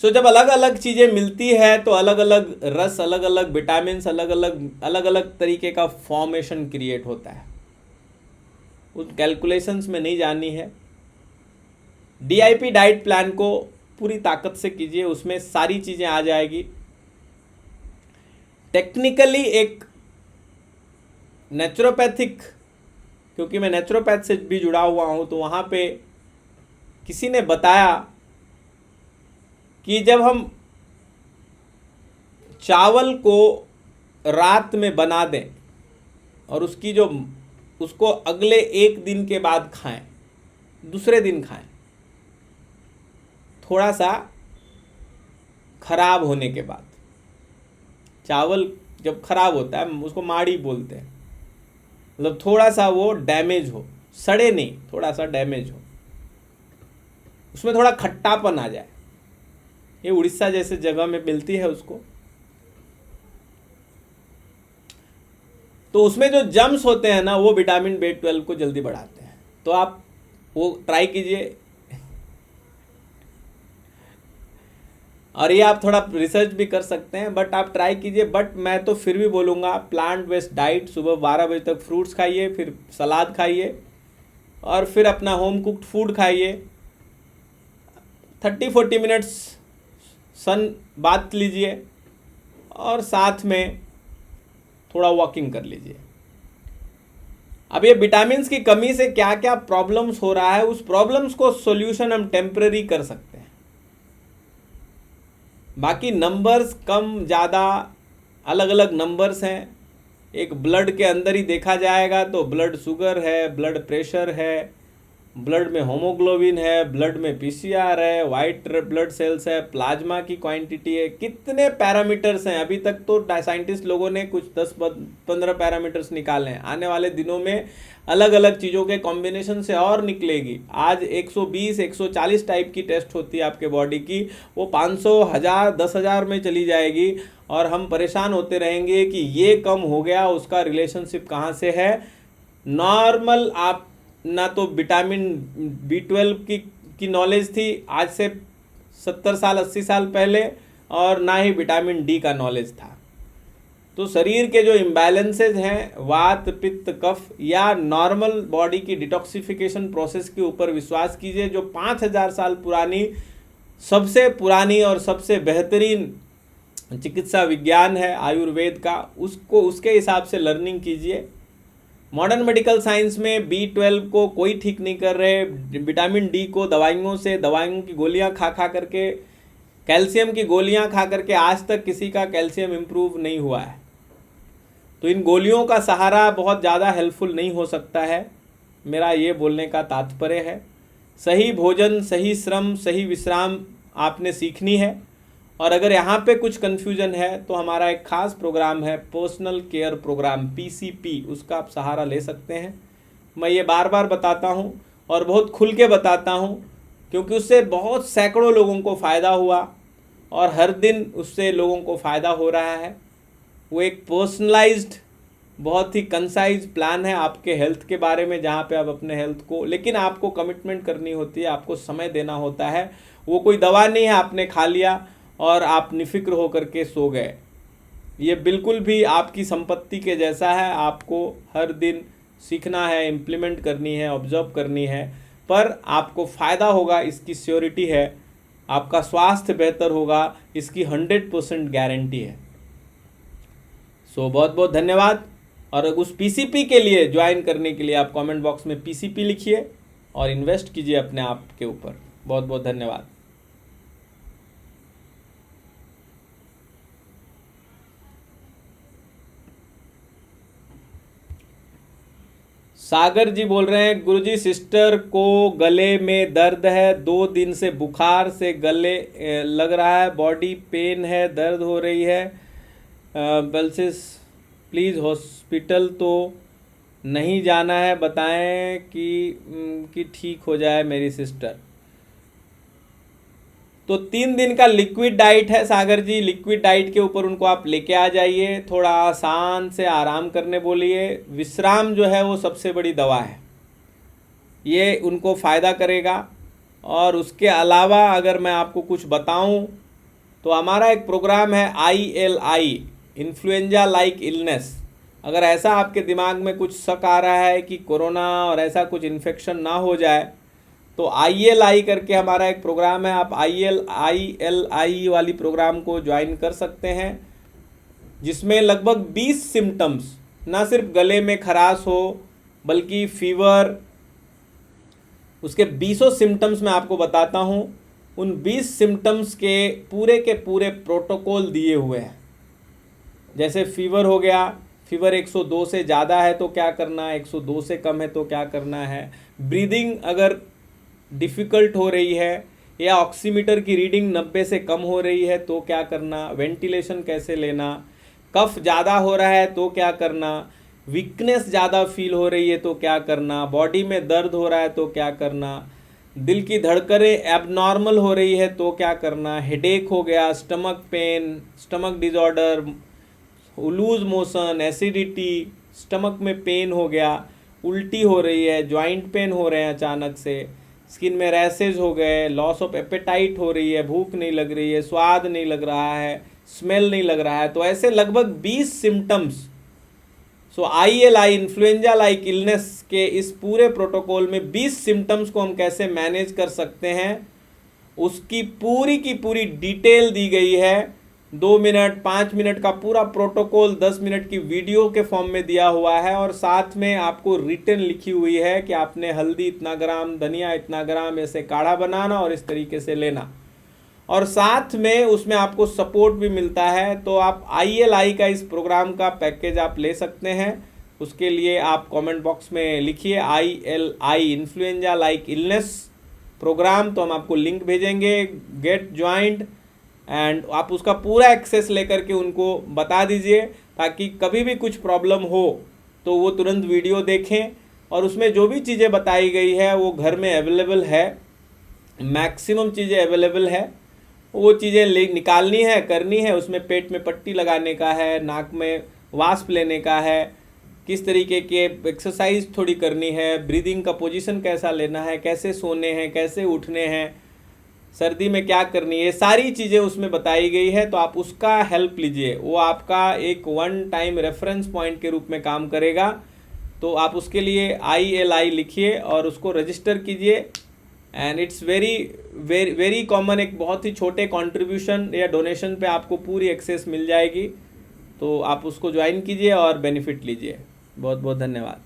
सो जब अलग अलग चीज़ें मिलती है तो अलग अलग रस, अलग अलग विटामिन, अलग अलग तरीके का फॉर्मेशन क्रिएट होता है। उन कैलकुलेशंस में नहीं जानी है। DIP डाइट प्लान को पूरी ताकत से कीजिए, उसमें सारी चीज़ें आ जाएगी। टेक्निकली एक नेचुरोपैथिक, क्योंकि मैं नेचुरोपैथ से भी जुड़ा हुआ हूँ, तो वहाँ पे किसी ने बताया कि जब हम चावल को रात में बना दें और उसको अगले 1 दिन के बाद खाएं, दूसरे दिन खाएं, थोड़ा सा खराब होने के बाद, चावल जब खराब होता है उसको माड़ी बोलते हैं, मतलब थोड़ा सा वो डैमेज हो, सड़े नहीं, थोड़ा सा डैमेज हो, उसमें थोड़ा खट्टापन आ जाए। ये उड़ीसा जैसे जगह में मिलती है उसको, तो उसमें जो जम्स होते हैं ना, वो विटामिन B12 को जल्दी बढ़ाते हैं। तो आप वो ट्राई कीजिए। और ये आप थोड़ा रिसर्च भी कर सकते हैं, बट आप ट्राई कीजिए। बट मैं तो फिर भी बोलूँगा प्लांट बेस्ड डाइट, सुबह 12 बजे तक फ्रूट्स खाइए, फिर सलाद खाइए और फिर अपना होम कुक्ड फूड खाइए। 30-40 मिनट्स सन बात लीजिए और साथ में थोड़ा वॉकिंग कर लीजिए। अब ये विटामिन्स की कमी से क्या क्या प्रॉब्लम्स हो रहा है, उस प्रॉब्लम्स को सॉल्यूशन हम टेम्पररी कर सकते हैं। बाकी नंबर्स कम ज़्यादा अलग अलग नंबर्स हैं। एक ब्लड के अंदर ही देखा जाएगा तो ब्लड शुगर है, ब्लड प्रेशर है, ब्लड में होमोग्लोबिन है, ब्लड में पीसीआर है, वाइट ब्लड सेल्स है, प्लाज्मा की क्वांटिटी है, कितने पैरामीटर्स हैं। अभी तक तो साइंटिस्ट लोगों ने कुछ 10-15 पैरामीटर्स निकाले हैं। आने वाले दिनों में अलग अलग चीज़ों के कॉम्बिनेशन से और निकलेगी। आज 120-140 टाइप की टेस्ट होती है आपके बॉडी की, वो 500, 1000, 10,000 में चली जाएगी और हम परेशान होते रहेंगे कि ये कम हो गया, उसका रिलेशनशिप कहाँ से है। नॉर्मल आप ना तो विटामिन B12 की नॉलेज थी आज से 70 साल 80 साल पहले, और ना ही विटामिन D का नॉलेज था। तो शरीर के जो इम्बैलेंसेज हैं, वात पित्त कफ या नॉर्मल बॉडी की डिटॉक्सिफिकेशन प्रोसेस के ऊपर विश्वास कीजिए। जो 5000 साल पुरानी, सबसे पुरानी और सबसे बेहतरीन चिकित्सा विज्ञान है आयुर्वेद का, उसके हिसाब से लर्निंग कीजिए। मॉडर्न मेडिकल साइंस में B12 को कोई ठीक नहीं कर रहे, विटामिन D को दवाइयों की गोलियां खा करके, कैल्शियम की गोलियां खा करके आज तक किसी का कैल्शियम इम्प्रूव नहीं हुआ है। तो इन गोलियों का सहारा बहुत ज़्यादा हेल्पफुल नहीं हो सकता है। मेरा ये बोलने का तात्पर्य है, सही भोजन, सही श्रम, सही विश्राम आपने सीखनी है। और अगर यहाँ पे कुछ कन्फ्यूजन है तो हमारा एक खास प्रोग्राम है, पर्सनल केयर प्रोग्राम PCP, उसका आप सहारा ले सकते हैं। मैं ये बार बार बताता हूँ और बहुत खुल के बताता हूँ, क्योंकि उससे बहुत सैकड़ों लोगों को फ़ायदा हुआ और हर दिन उससे लोगों को फ़ायदा हो रहा है। वो एक पर्सनलाइज्ड, बहुत ही कंसाइज प्लान है आपके हेल्थ के बारे में, जहाँ पे आप अपने हेल्थ को, लेकिन आपको कमिटमेंट करनी होती है, आपको समय देना होता है। वो कोई दवा नहीं है आपने खा लिया और आप निफिक्र होकर के सो गए। ये बिल्कुल भी आपकी संपत्ति के जैसा है। आपको हर दिन सीखना है, इम्प्लीमेंट करनी है, ऑब्जर्व करनी है, पर आपको फ़ायदा होगा इसकी श्योरिटी है। आपका स्वास्थ्य बेहतर होगा इसकी 100% गारंटी है। सो बहुत बहुत धन्यवाद। और उस PCP के लिए ज्वाइन करने के लिए आप कमेंट बॉक्स में PCP लिखिए और इन्वेस्ट कीजिए अपने आप के ऊपर। बहुत बहुत धन्यवाद। सागर जी बोल रहे हैं, गुरुजी सिस्टर को गले में दर्द है, 2 दिन से बुखार से गले लग रहा है, बॉडी पेन है, दर्द हो रही है, बल्सिस, प्लीज़ हॉस्पिटल तो नहीं जाना है, बताएं कि ठीक हो जाए मेरी सिस्टर। तो 3 दिन का लिक्विड डाइट है सागर जी। लिक्विड डाइट के ऊपर उनको आप लेके आ जाइए, थोड़ा आसान से आराम करने बोलिए। विश्राम जो है वो सबसे बड़ी दवा है, ये उनको फ़ायदा करेगा। और उसके अलावा अगर मैं आपको कुछ बताऊं तो हमारा एक प्रोग्राम है ILI, इन्फ्लुएंजा लाइक इलनेस। अगर ऐसा आपके दिमाग में कुछ शक आ रहा है कि कोरोना और ऐसा कुछ इन्फेक्शन ना हो जाए, तो ILI करके हमारा एक प्रोग्राम है। आप ILI वाली प्रोग्राम को ज्वाइन कर सकते हैं, जिसमें लगभग 20 सिम्टम्स, ना सिर्फ गले में खराश हो बल्कि फीवर, उसके 20 सिम्टम्स मैं आपको बताता हूँ। उन 20 सिम्टम्स के पूरे प्रोटोकॉल दिए हुए हैं। जैसे फीवर हो गया, फीवर 102 से ज़्यादा है तो क्या करना है, 102 से कम है तो क्या करना है, ब्रीदिंग अगर डिफ़िकल्ट हो रही है या ऑक्सीमीटर की रीडिंग 90 से कम हो रही है तो क्या करना, वेंटिलेशन कैसे लेना, कफ ज़्यादा हो रहा है तो क्या करना, वीकनेस ज़्यादा फील हो रही है तो क्या करना, बॉडी में दर्द हो रहा है तो क्या करना, दिल की धड़कनें एबनॉर्मल हो रही है तो क्या करना, हेडेक हो गया, stomach pain, stomach disorder, loose motion, acidity, stomach में पेन हो गया, उल्टी हो रही है, जॉइंट पेन हो रहे हैं अचानक से, स्किन में रैसेज हो गए, लॉस ऑफ एपेटाइट हो रही है, भूख नहीं लग रही है, स्वाद नहीं लग रहा है, स्मेल नहीं लग रहा है, तो ऐसे लगभग 20 सिम्टम्स। सो ILI, इन्फ्लुएंजा लाइक इलनेस के इस पूरे प्रोटोकॉल में 20 सिम्टम्स को हम कैसे मैनेज कर सकते हैं, उसकी पूरी की पूरी डिटेल दी गई है। 2 मिनट 5 मिनट का पूरा प्रोटोकॉल 10 मिनट की वीडियो के फॉर्म में दिया हुआ है, और साथ में आपको रिटन लिखी हुई है कि आपने हल्दी इतना ग्राम, धनिया इतना ग्राम ऐसे काढ़ा बनाना और इस तरीके से लेना। और साथ में उसमें आपको सपोर्ट भी मिलता है। तो आप ILI का इस प्रोग्राम का पैकेज आप ले सकते हैं। उसके लिए आप कमेंट बॉक्स में लिखिए ILI influenza like illness program, तो हम आपको लिंक भेजेंगे, गेट ज्वाइंट, एंड आप उसका पूरा एक्सेस लेकर के उनको बता दीजिए, ताकि कभी भी कुछ प्रॉब्लम हो तो वो तुरंत वीडियो देखें, और उसमें जो भी चीज़ें बताई गई है वो घर में अवेलेबल है, मैक्सिमम चीज़ें अवेलेबल है, वो चीज़ें निकालनी है, करनी है। उसमें पेट में पट्टी लगाने का है, नाक में वास्प लेने का है, किस तरीके के एक्सरसाइज थोड़ी करनी है, ब्रीदिंग का पोजीशन कैसा लेना है, कैसे सोने हैं, कैसे उठने हैं, सर्दी में क्या करनी है, ये सारी चीज़ें उसमें बताई गई है। तो आप उसका हेल्प लीजिए, वो आपका एक वन टाइम रेफरेंस पॉइंट के रूप में काम करेगा। तो आप उसके लिए ILI लिखिए और उसको रजिस्टर कीजिए, and it's very very very common, एक बहुत ही छोटे कंट्रीब्यूशन या डोनेशन पे आपको पूरी एक्सेस मिल जाएगी। तो आप उसको ज्वाइन कीजिए और बेनिफिट लीजिए। बहुत बहुत धन्यवाद।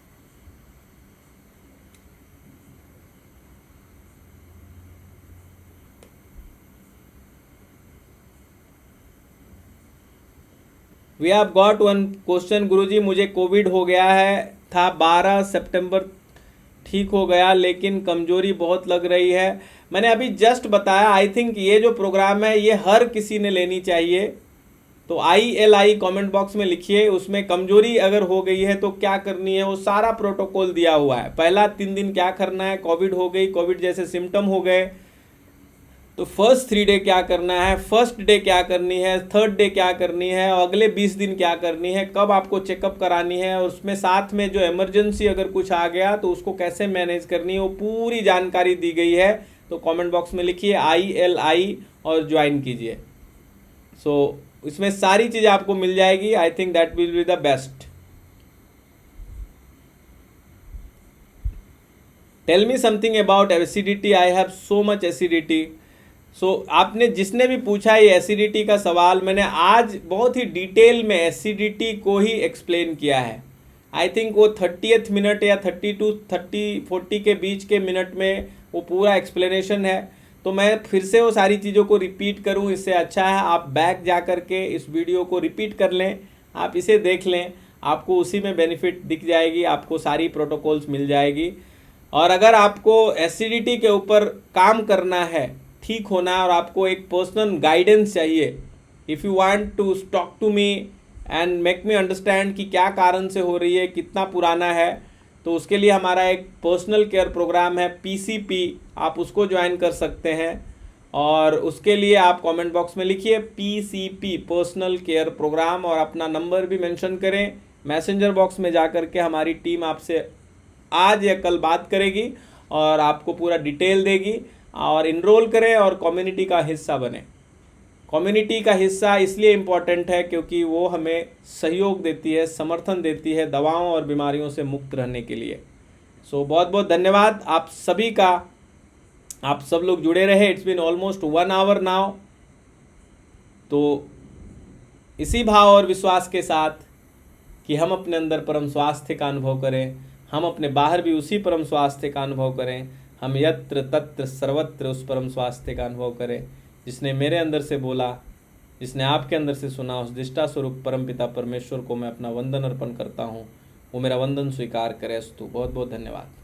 We have got one question, guruji मुझे कोविड हो गया है था 12 सितंबर, ठीक हो गया लेकिन कमजोरी बहुत लग रही है। मैंने अभी जस्ट बताया, आई थिंक ये जो प्रोग्राम है ये हर किसी ने लेनी चाहिए। तो ILI कमेंट बॉक्स में लिखिए, उसमें कमजोरी अगर हो गई है तो क्या करनी है, वो सारा प्रोटोकॉल दिया हुआ है। पहला 3 दिन क्या करना है, कोविड हो गई, कोविड जैसे सिम्टम हो गए तो फर्स्ट 3 डे क्या करना है, फर्स्ट डे क्या करनी है, थर्ड डे क्या करनी है, और अगले 20 दिन क्या करनी है, कब आपको चेकअप करानी है, और उसमें साथ में जो इमरजेंसी अगर कुछ आ गया तो उसको कैसे मैनेज करनी है, वो पूरी जानकारी दी गई है। तो कमेंट बॉक्स में लिखिए ILI और ज्वाइन कीजिए। सो इसमें सारी चीज़ें आपको मिल जाएगी। I think that will be the best. Tell me something about acidity, I have so much acidity. आपने जिसने भी पूछा ये एसिडिटी का सवाल, मैंने आज बहुत ही डिटेल में एसिडिटी को ही एक्सप्लेन किया है। आई थिंक वो 30th मिनट या 40 के बीच के मिनट में वो पूरा एक्सप्लेनेशन है। तो मैं फिर से वो सारी चीज़ों को रिपीट करूं, इससे अच्छा है आप बैक जा कर के इस वीडियो को रिपीट कर लें, आप इसे देख लें, आपको उसी में बेनिफिट दिख जाएगी, आपको सारी प्रोटोकॉल्स मिल जाएगी। और अगर आपको एसिडिटी के ऊपर काम करना है, ठीक होना है, और आपको एक पर्सनल गाइडेंस चाहिए, if you want to talk to me and make me understand कि क्या कारण से हो रही है, कितना पुराना है, तो उसके लिए हमारा एक पर्सनल केयर प्रोग्राम है PCP, आप उसको ज्वाइन कर सकते हैं। और उसके लिए आप कमेंट बॉक्स में लिखिए PCP पर्सनल केयर प्रोग्राम, और अपना नंबर भी मेंशन करें। मैसेंजर बॉक्स में जा कर के हमारी टीम आपसे आज या कल बात करेगी और आपको पूरा डिटेल देगी, और इनरोल करें और कम्युनिटी का हिस्सा बने। कम्युनिटी का हिस्सा इसलिए इम्पॉर्टेंट है क्योंकि वो हमें सहयोग देती है, समर्थन देती है दवाओं और बीमारियों से मुक्त रहने के लिए। सो बहुत बहुत धन्यवाद आप सभी का, आप सब लोग जुड़े रहे। It's been almost 1 hour now. तो इसी भाव और विश्वास के साथ कि हम अपने अंदर परम स्वास्थ्य का अनुभव करें, हम अपने बाहर भी उसी परम स्वास्थ्य का अनुभव करें, हम यत्र तत्र सर्वत्र उस परम स्वास्थ्य का अनुभव करें। जिसने मेरे अंदर से बोला, जिसने आपके अंदर से सुना, उस दृष्टा स्वरूप परमपिता परमेश्वर को मैं अपना वंदन अर्पण करता हूँ। वो मेरा वंदन स्वीकार करे। अस्तु। बहुत बहुत धन्यवाद।